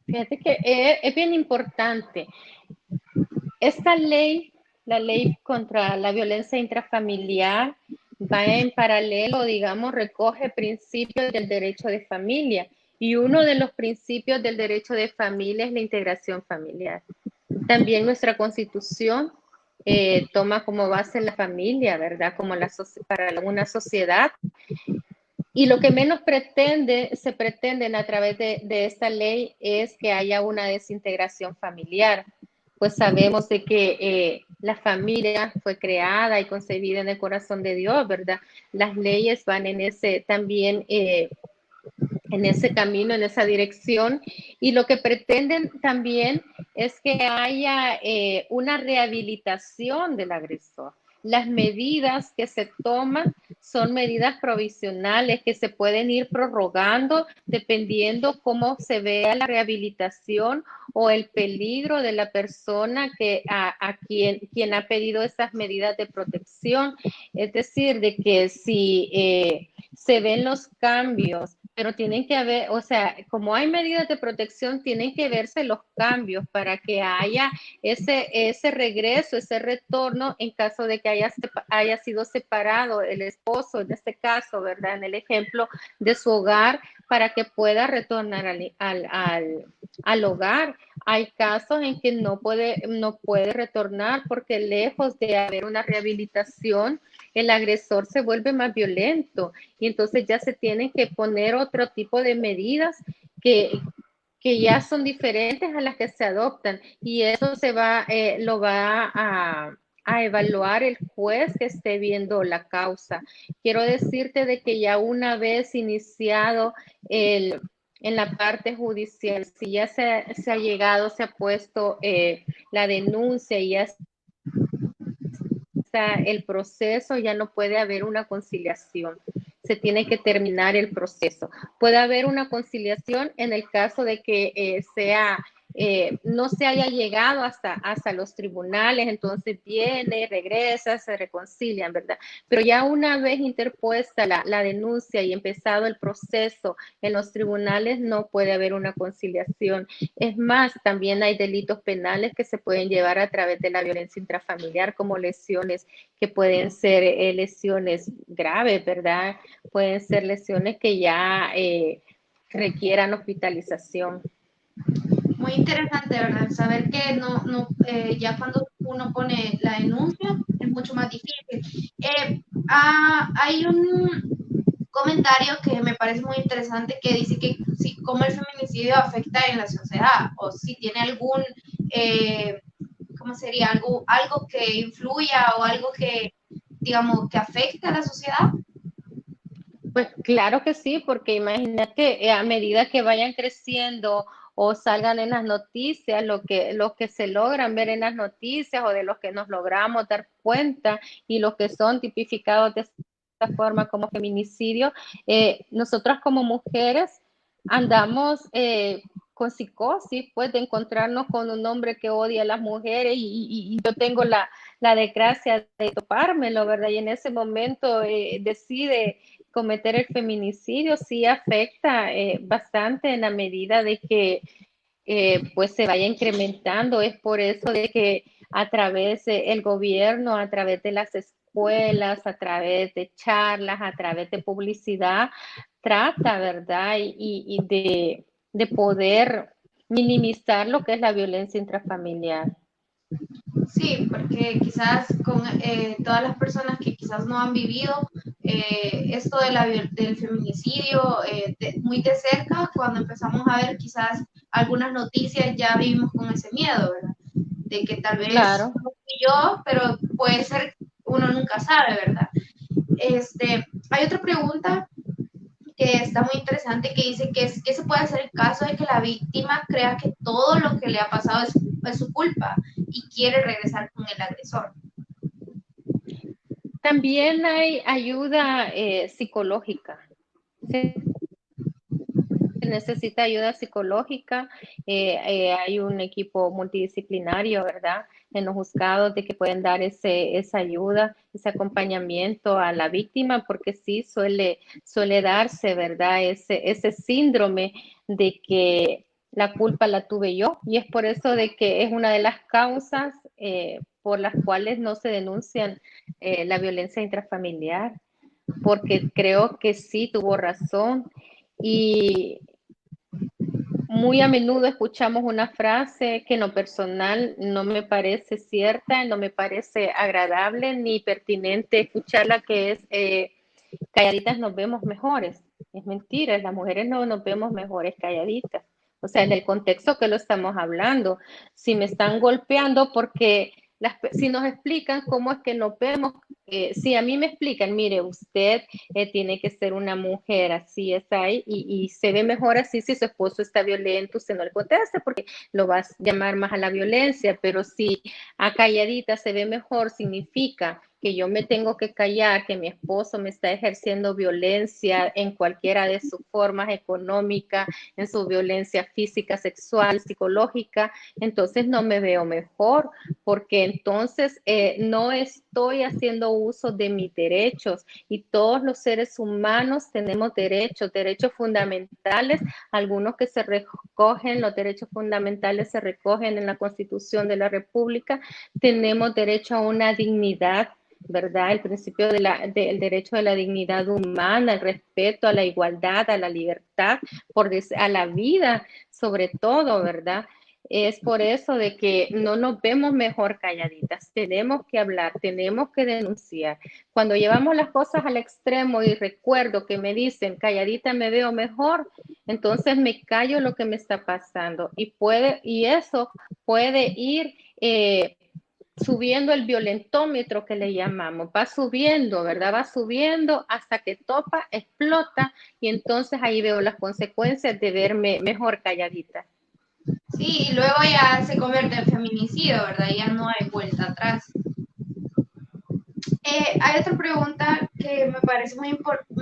Fíjate que es bien importante. Esta ley, la ley contra la violencia intrafamiliar, va en paralelo, digamos, recoge principios del derecho de familia. Y uno de los principios del derecho de familia es la integración familiar. También nuestra Constitución toma como base la familia, ¿verdad? Como para una sociedad. Y lo que menos se pretenden a través de esta ley es que haya una desintegración familiar. Pues sabemos de que la familia fue creada y concebida en el corazón de Dios, ¿verdad? Las leyes van en ese también en ese camino, en esa dirección, y lo que pretenden también es que haya una rehabilitación del agresor. Las medidas que se toman son medidas provisionales que se pueden ir prorrogando dependiendo cómo se vea la rehabilitación o el peligro de la persona a quien ha pedido esas medidas de protección. Es decir, de que si se ven los cambios, pero tienen que haber, o sea, como hay medidas de protección, tienen que verse los cambios para que haya ese regreso, ese retorno en caso de que haya sido separado el esposo, en este caso, ¿verdad? En el ejemplo de su hogar, para que pueda retornar al hogar. Hay casos en que no puede retornar porque lejos de haber una rehabilitación, el agresor se vuelve más violento y entonces ya se tienen que poner otro tipo de medidas que ya son diferentes a las que se adoptan y eso lo va a evaluar el juez que esté viendo la causa. Quiero decirte de que ya una vez iniciado en la parte judicial, si ya se ha llegado, se ha puesto la denuncia y ya el proceso, ya no puede haber una conciliación. Se tiene que terminar el proceso. Puede haber una conciliación en el caso de que no se haya llegado hasta los tribunales, entonces viene, regresa, se reconcilian, ¿verdad? Pero ya una vez interpuesta la denuncia y empezado el proceso en los tribunales, no puede haber una conciliación. Es más, también hay delitos penales que se pueden llevar a través de la violencia intrafamiliar, como lesiones que pueden ser lesiones graves, ¿verdad? Pueden ser lesiones que ya requieran hospitalización.
Muy interesante, ¿verdad? Saber que ya cuando uno pone la denuncia es mucho más difícil. Hay un comentario que me parece muy interesante que dice que si cómo el feminicidio afecta en la sociedad o si tiene algún, ¿cómo sería? Algo que influya o algo que, digamos, que afecta a la sociedad.
Pues claro que sí, porque imagínate a medida que vayan creciendo o salgan en las noticias, lo que se logran ver en las noticias o de los que nos logramos dar cuenta y los que son tipificados de esta forma como feminicidio, nosotras como mujeres andamos con psicosis, pues de encontrarnos con un hombre que odia a las mujeres y yo tengo la desgracia de topármelo, ¿verdad? Y en ese momento decide cometer el feminicidio, sí afecta bastante en la medida de que pues se vaya incrementando. Es por eso de que a través del gobierno, a través de las escuelas, a través de charlas, a través de publicidad, trata, ¿verdad? Y de poder minimizar lo que es la violencia intrafamiliar.
Sí, porque quizás con todas las personas que quizás no han vivido esto de del feminicidio muy de cerca, cuando empezamos a ver quizás algunas noticias ya vivimos con ese miedo, ¿verdad? De que tal vez
Claro.
no fui yo, pero puede ser, uno nunca sabe, ¿verdad? Hay otra pregunta que está muy interesante que dice que se puede hacer en caso de que la víctima crea que todo lo que le ha pasado es su culpa y quiere regresar con el agresor.
También hay ayuda psicológica. Se necesita ayuda psicológica. Hay un equipo multidisciplinario, ¿verdad? En los juzgados de que pueden dar esa ayuda, ese acompañamiento a la víctima, porque sí suele darse, ¿verdad? Ese síndrome de que la culpa la tuve yo, y es por eso de que es una de las causas por las cuales no se denuncian la violencia intrafamiliar, porque creo que sí tuvo razón. Y muy a menudo escuchamos una frase que en lo personal no me parece cierta, no me parece agradable ni pertinente escucharla, que es calladitas nos vemos mejores. Es mentira, las mujeres no nos vemos mejores calladitas. O sea, en el contexto que lo estamos hablando, si me están golpeando porque si nos explican cómo es que nos vemos, si a mí me explican, mire, usted tiene que ser una mujer, así es ahí, y se ve mejor así si su esposo está violento, usted no le contesta porque lo va a llamar más a la violencia, pero si a calladita se ve mejor, significa que yo me tengo que callar, que mi esposo me está ejerciendo violencia en cualquiera de sus formas económica, en su violencia física, sexual, psicológica, entonces no me veo mejor, porque entonces no estoy haciendo uso de mis derechos, y todos los seres humanos tenemos derechos fundamentales, algunos que se recogen, los derechos fundamentales se recogen en la Constitución de la República. Tenemos derecho a una dignidad, ¿verdad? El principio del derecho a la dignidad humana, el respeto a la igualdad, a la libertad, a la vida, sobre todo, ¿verdad? Es por eso de que no nos vemos mejor calladitas, tenemos que hablar, tenemos que denunciar. Cuando llevamos las cosas al extremo y recuerdo que me dicen calladita me veo mejor, entonces me callo lo que me está pasando, y eso puede ir subiendo el violentómetro que le llamamos, va subiendo, ¿verdad? Va subiendo hasta que topa, explota, y entonces ahí veo las consecuencias de verme mejor calladita.
Sí, y luego ya se convierte en feminicidio, ¿verdad? Ya no hay vuelta atrás. Hay otra pregunta que me parece muy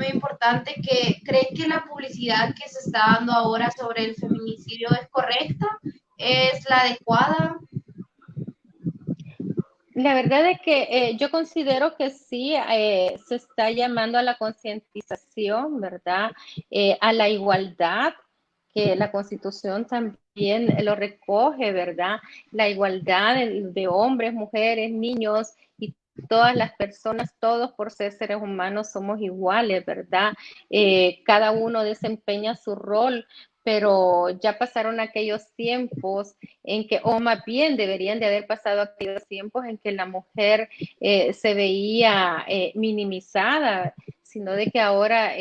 importante, que ¿cree que la publicidad que se está dando ahora sobre el feminicidio es correcta? ¿Es la adecuada?
La verdad es que yo considero que sí, se está llamando a la concientización, ¿verdad? A la igualdad, que la Constitución también lo recoge, ¿verdad? La igualdad de hombres, mujeres, niños y todas las personas, todos por ser seres humanos somos iguales, ¿verdad? Cada uno desempeña su rol, pero ya pasaron aquellos tiempos en que, o más bien deberían de haber pasado aquellos tiempos en que la mujer se veía minimizada, sino de que ahora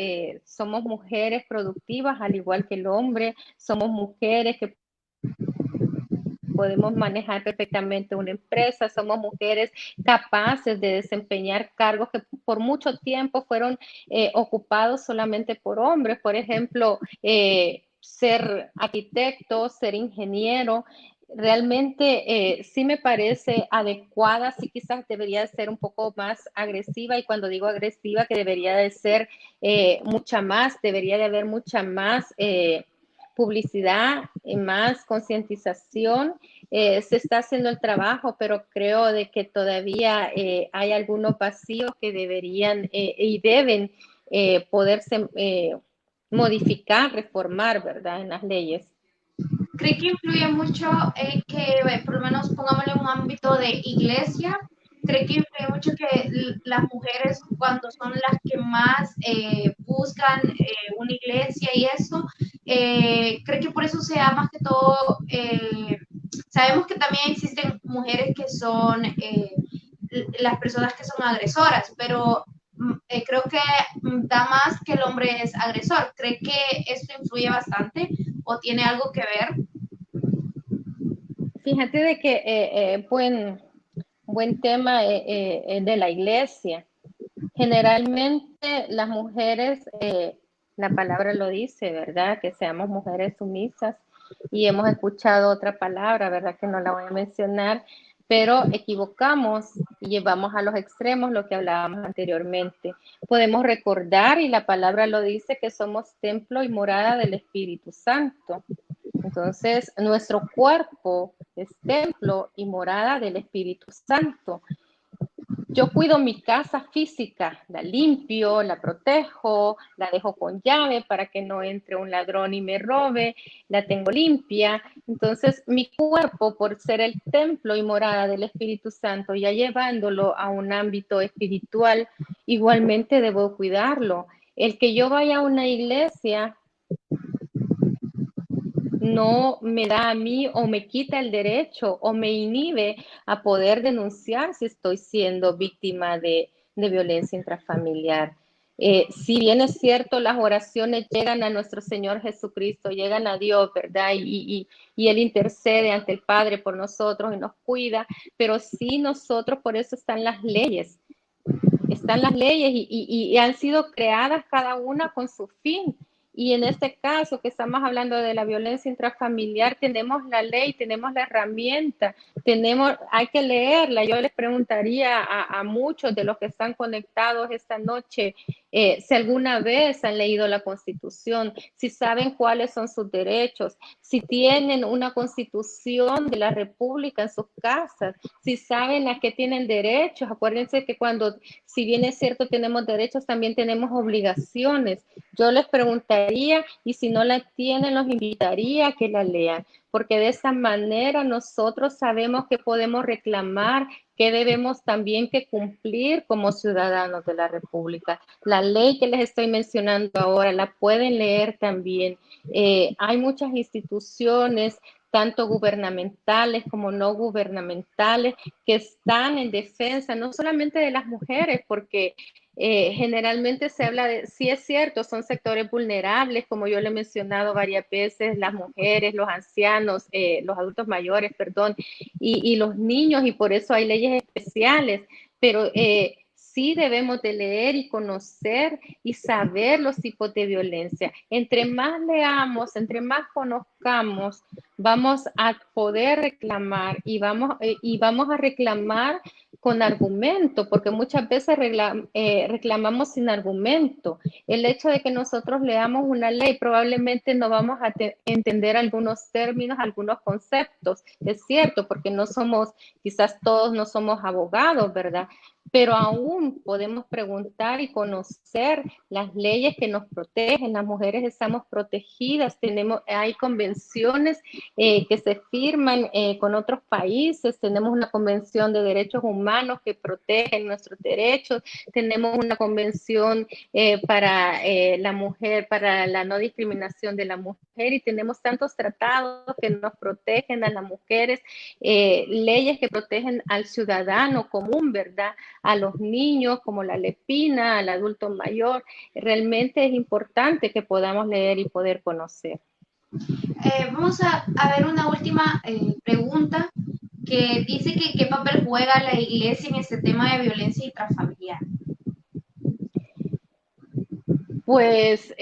somos mujeres productivas al igual que el hombre, somos mujeres que podemos manejar perfectamente una empresa, somos mujeres capaces de desempeñar cargos que por mucho tiempo fueron ocupados solamente por hombres, por ejemplo, ser arquitecto, ser ingeniero. Realmente sí me parece adecuada, sí quizás debería ser un poco más agresiva, y cuando digo agresiva que debería de ser mucha más, debería de haber mucha más publicidad, más concientización. Se está haciendo el trabajo, pero creo de que todavía hay algunos vacíos que deberían y deben poderse modificar, reformar, ¿verdad? En las leyes.
¿Cree que influye mucho que, por lo menos pongámosle un ámbito de iglesia? ¿Cree que influye mucho que las mujeres, cuando son las que más buscan una iglesia y eso, Creo que por eso se da más que todo, sabemos que también existen mujeres que son las personas que son agresoras, pero creo que da más que el hombre es agresor. ¿Cree que esto influye bastante o tiene algo que ver?
Fíjate de que buen tema de la iglesia. Generalmente las mujeres, la palabra lo dice, ¿verdad? Que seamos mujeres sumisas y hemos escuchado otra palabra, ¿verdad? Que no la voy a mencionar, pero equivocamos y llevamos a los extremos lo que hablábamos anteriormente. Podemos recordar, y la palabra lo dice, que somos templo y morada del Espíritu Santo. Entonces, nuestro cuerpo es templo y morada del Espíritu Santo. Yo cuido mi casa física, la limpio, la protejo, la dejo con llave para que no entre un ladrón y me robe, la tengo limpia. Entonces, mi cuerpo, por ser el templo y morada del Espíritu Santo, ya llevándolo a un ámbito espiritual, igualmente debo cuidarlo. El que yo vaya a una iglesia no me da a mí o me quita el derecho o me inhibe a poder denunciar si estoy siendo víctima de violencia intrafamiliar. Si bien es cierto, las oraciones llegan a nuestro Señor Jesucristo, llegan a Dios, ¿verdad? Y Él intercede ante el Padre por nosotros y nos cuida, pero sí nosotros, por eso están las leyes y han sido creadas cada una con su fin. Y en este caso que estamos hablando de la violencia intrafamiliar, tenemos la ley, tenemos la herramienta, hay que leerla. Yo les preguntaría a muchos de los que están conectados esta noche si alguna vez han leído la Constitución, si saben cuáles son sus derechos, si tienen una Constitución de la República en sus casas, si saben a qué tienen derechos. Acuérdense que si bien es cierto tenemos derechos, también tenemos obligaciones. Yo les preguntaría, y si no la tienen, los invitaría a que la lean, porque de esa manera nosotros sabemos que podemos reclamar, que debemos también que cumplir como ciudadanos de la República. La ley que les estoy mencionando ahora la pueden leer también. Hay muchas instituciones, tanto gubernamentales como no gubernamentales, que están en defensa no solamente de las mujeres, porque generalmente se habla de, sí es cierto, son sectores vulnerables, como yo le he mencionado varias veces, las mujeres, los ancianos, los adultos mayores, perdón, y los niños, y por eso hay leyes especiales, pero sí debemos de leer y conocer y saber los tipos de violencia. Entre más leamos, entre más conozcamos, vamos a poder reclamar y vamos a reclamar con argumento, porque muchas veces reclamamos sin argumento. El hecho de que nosotros leamos una ley, probablemente no vamos a entender algunos términos, algunos conceptos. Es cierto, porque no somos, quizás todos no somos abogados, ¿verdad? Pero aún podemos preguntar y conocer las leyes que nos protegen. Las mujeres estamos protegidas, hay convenciones que se firman con otros países, tenemos una convención de derechos humanos que protegen nuestros derechos, tenemos una convención para la mujer, para la no discriminación de la mujer, y tenemos tantos tratados que nos protegen a las mujeres, leyes que protegen al ciudadano común, ¿verdad? A los niños, como la lepina, al adulto mayor. Realmente es importante que podamos leer y poder conocer.
Vamos a ver una última pregunta que dice que qué papel juega la iglesia en este tema de violencia intrafamiliar.
Pues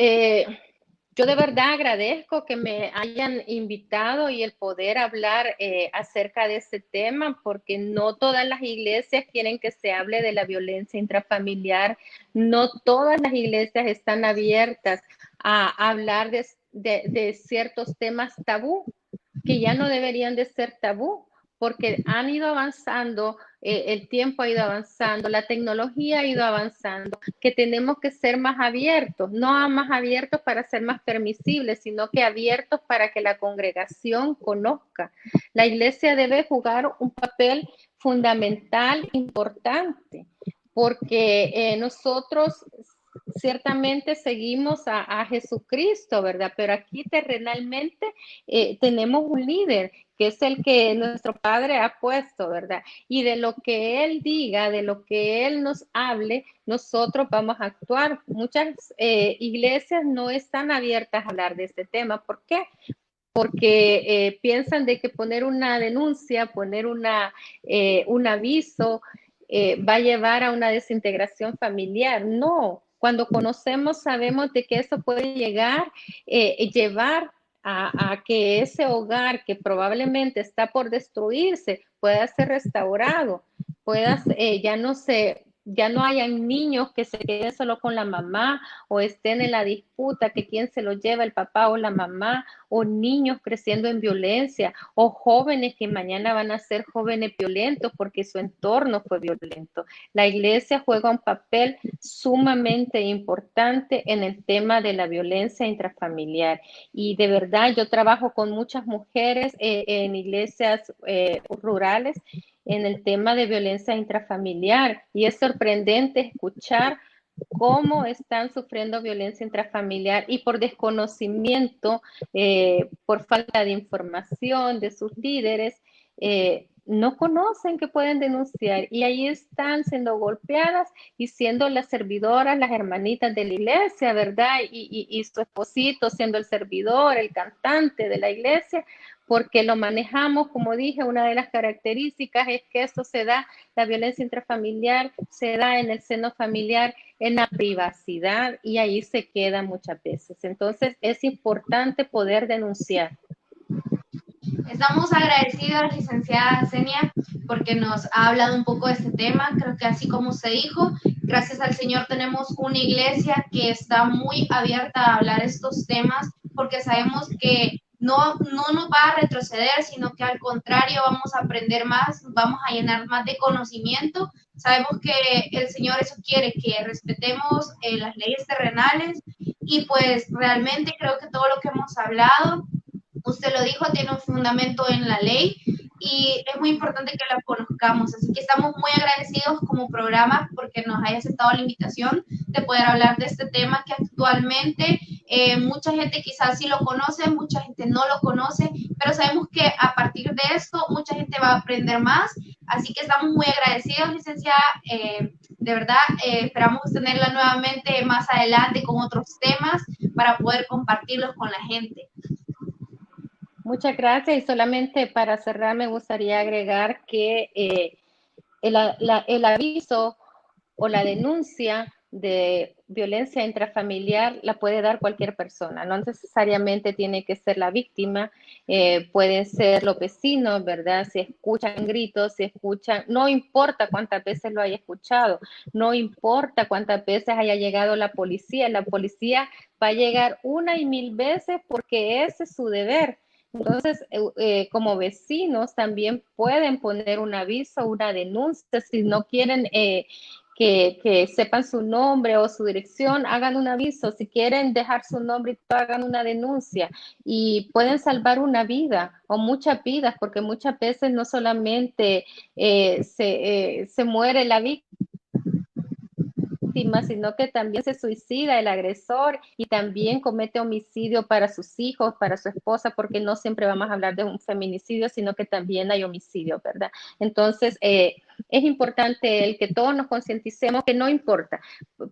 yo de verdad agradezco que me hayan invitado y el poder hablar acerca de este tema, porque no todas las iglesias quieren que se hable de la violencia intrafamiliar, no todas las iglesias están abiertas a hablar de ciertos temas tabú, que ya no deberían de ser tabú, porque han ido avanzando, el tiempo ha ido avanzando, la tecnología ha ido avanzando, que tenemos que ser más abiertos, no más abiertos para ser más permisibles, sino que abiertos para que la congregación conozca. La iglesia debe jugar un papel fundamental, importante, porque nosotros ciertamente seguimos a Jesucristo, ¿verdad? Pero aquí terrenalmente tenemos un líder que es el que nuestro Padre ha puesto, ¿verdad? Y de lo que Él diga, de lo que Él nos hable, nosotros vamos a actuar. Muchas iglesias no están abiertas a hablar de este tema. ¿Por qué? Porque piensan de que poner una denuncia, poner un aviso, va a llevar a una desintegración familiar. No, cuando conocemos sabemos de que eso puede llevar a que ese hogar que probablemente está por destruirse pueda ser restaurado, ya no hayan niños que se queden solo con la mamá o estén en la disputa que quién se lo lleva, el papá o la mamá, o niños creciendo en violencia, o jóvenes que mañana van a ser jóvenes violentos porque su entorno fue violento. La iglesia juega un papel sumamente importante en el tema de la violencia intrafamiliar. Y de verdad, yo trabajo con muchas mujeres en iglesias rurales en el tema de violencia intrafamiliar y es sorprendente escuchar cómo están sufriendo violencia intrafamiliar y por desconocimiento, por falta de información de sus líderes, no conocen que pueden denunciar y ahí están siendo golpeadas y siendo las servidoras, las hermanitas de la iglesia, ¿verdad? Y su esposito siendo el servidor, el cantante de la iglesia, porque lo manejamos, como dije, una de las características es que esto se da, la violencia intrafamiliar se da en el seno familiar, en la privacidad y ahí se queda muchas veces. Entonces es importante poder denunciar.
Estamos agradecidos, licenciada Zenia, porque nos ha hablado un poco de este tema. Creo que así como se dijo, gracias al Señor tenemos una iglesia que está muy abierta a hablar estos temas, porque sabemos que no nos va a retroceder, sino que al contrario vamos a aprender más, vamos a llenar más de conocimiento. Sabemos que el Señor eso quiere, que respetemos las leyes terrenales y pues realmente creo que todo lo que hemos hablado, usted lo dijo, tiene un fundamento en la ley y es muy importante que la conozcamos. Así que estamos muy agradecidos como programa porque nos haya aceptado la invitación de poder hablar de este tema que actualmente mucha gente quizás sí lo conoce, mucha gente no lo conoce, pero sabemos que a partir de esto mucha gente va a aprender más. Así que estamos muy agradecidos, licenciada. De verdad, esperamos tenerla nuevamente más adelante con otros temas para poder compartirlos con la gente.
Muchas gracias y solamente para cerrar me gustaría agregar que el aviso o la denuncia de violencia intrafamiliar la puede dar cualquier persona, no necesariamente tiene que ser la víctima, pueden ser los vecinos, ¿verdad? Si escuchan gritos, si escuchan, no importa cuántas veces lo haya escuchado, no importa cuántas veces haya llegado la policía va a llegar una y mil veces porque ese es su deber. Entonces, como vecinos también pueden poner un aviso, una denuncia, si no quieren que sepan su nombre o su dirección, hagan un aviso, si quieren dejar su nombre, hagan una denuncia y pueden salvar una vida o muchas vidas, porque muchas veces no solamente se muere la víctima, sino que también se suicida el agresor y también comete homicidio para sus hijos, para su esposa, porque no siempre vamos a hablar de un feminicidio, sino que también hay homicidio, ¿verdad? Entonces, es importante el que todos nos concienticemos que no importa,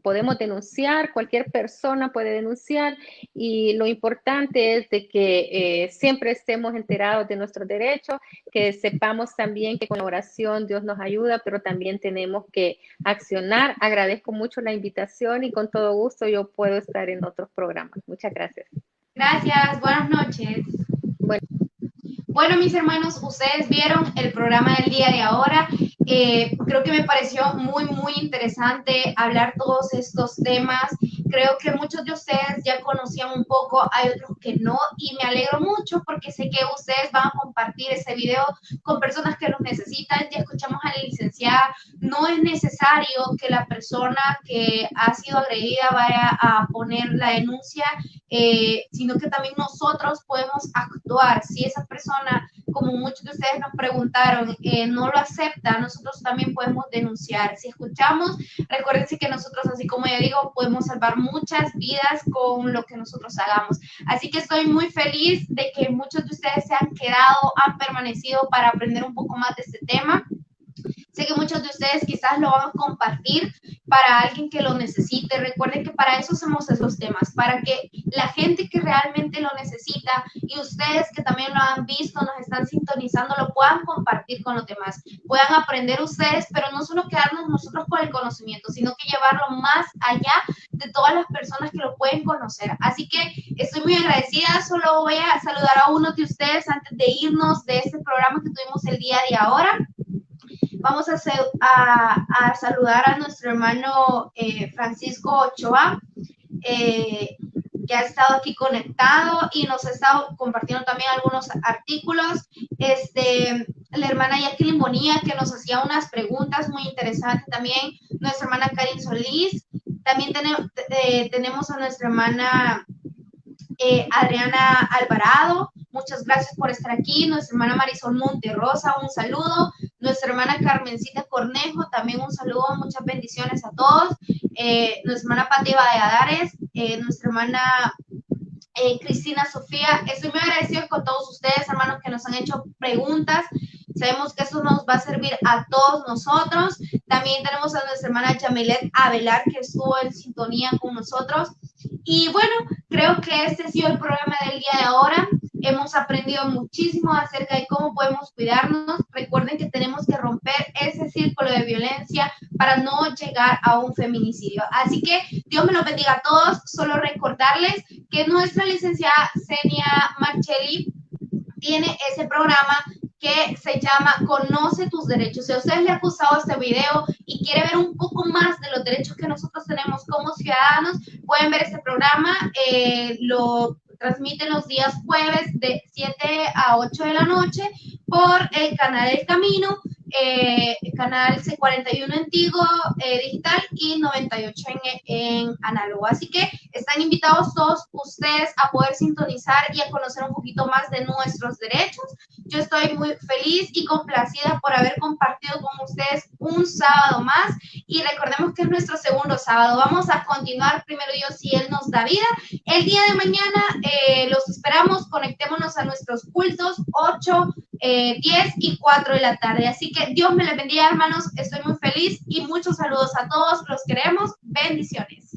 podemos denunciar, cualquier persona puede denunciar y lo importante es de que siempre estemos enterados de nuestros derechos, que sepamos también que con la oración Dios nos ayuda, pero también tenemos que accionar. Agradezco mucho la invitación y con todo gusto yo puedo estar en otros programas. Muchas gracias.
Gracias, buenas noches.
Bueno.
Bueno, mis hermanos, ustedes vieron el programa del día de ahora. Creo que me pareció muy, muy interesante hablar todos estos temas. Creo que muchos de ustedes ya conocían un poco, hay otros que no, y me alegro mucho porque sé que ustedes van a compartir ese video con personas que los necesitan. Ya escuchamos a la licenciada, no es necesario que la persona que ha sido agredida vaya a poner la denuncia, sino que también nosotros podemos actuar. Si esa persona como muchos de ustedes nos preguntaron, no lo acepta, nosotros también podemos denunciar. Si escuchamos, recuérdense que nosotros, así como ya digo, podemos salvar muchas vidas con lo que nosotros hagamos. Así que estoy muy feliz de que muchos de ustedes se han quedado, han permanecido para aprender un poco más de este tema. Sé que muchos de ustedes quizás lo van a compartir para alguien que lo necesite. Recuerden que para eso hacemos esos temas, para que la gente que realmente lo necesita y ustedes que también lo han visto, nos están sintonizando, lo puedan compartir con los demás. Puedan aprender ustedes, pero no solo quedarnos nosotros con el conocimiento, sino que llevarlo más allá de todas las personas que lo pueden conocer. Así que estoy muy agradecida. Solo voy a saludar a uno de ustedes antes de irnos de este programa que tuvimos el día de ahora. Vamos a saludar a nuestro hermano Francisco Ochoa, que ha estado aquí conectado y nos ha estado compartiendo también algunos artículos. La hermana Jacqueline Bonilla, que nos hacía unas preguntas muy interesantes también. Nuestra hermana Karin Solís. También tenemos a nuestra hermana Adriana Alvarado. Muchas gracias por estar aquí. Nuestra hermana Marisol Monterrosa, un saludo. Nuestra hermana Carmencita Cornejo, también un saludo. Muchas bendiciones a todos. Nuestra hermana Pati Valladares, nuestra hermana Cristina Sofía. Estoy muy agradecida con todos ustedes, hermanos, que nos han hecho preguntas. Sabemos que esto nos va a servir a todos nosotros. También tenemos a nuestra hermana Yamilet Avelar, que estuvo en sintonía con nosotros. Y bueno, creo que este ha sido el programa del día de ahora. Hemos aprendido muchísimo acerca de cómo podemos cuidarnos. Recuerden que tenemos que romper ese círculo de violencia para no llegar a un feminicidio. Así que Dios me los bendiga a todos. Solo recordarles que nuestra licenciada Senia Marchelli tiene ese programa que se llama Conoce tus derechos. Si a ustedes les ha gustado este video y quiere ver un poco más de los derechos que nosotros tenemos como ciudadanos, pueden ver este programa. Lo transmiten los días jueves de 7 a 8 de la noche por el canal El Camino, canal C41 en Tigo digital y 98 en análogo. Así que están invitados todos ustedes a poder sintonizar y a conocer un poquito más de nuestros derechos. Yo estoy muy feliz y complacida por haber compartido con ustedes un sábado más, y recordemos que es nuestro segundo sábado. Vamos a continuar, primero Dios, si Él nos da vida. El día de mañana los esperamos. Conectémonos a nuestros cultos 8, 10 y 4 de la tarde. Así que Dios me les bendiga, hermanos. Estoy muy feliz y muchos saludos a todos. Los queremos. Bendiciones.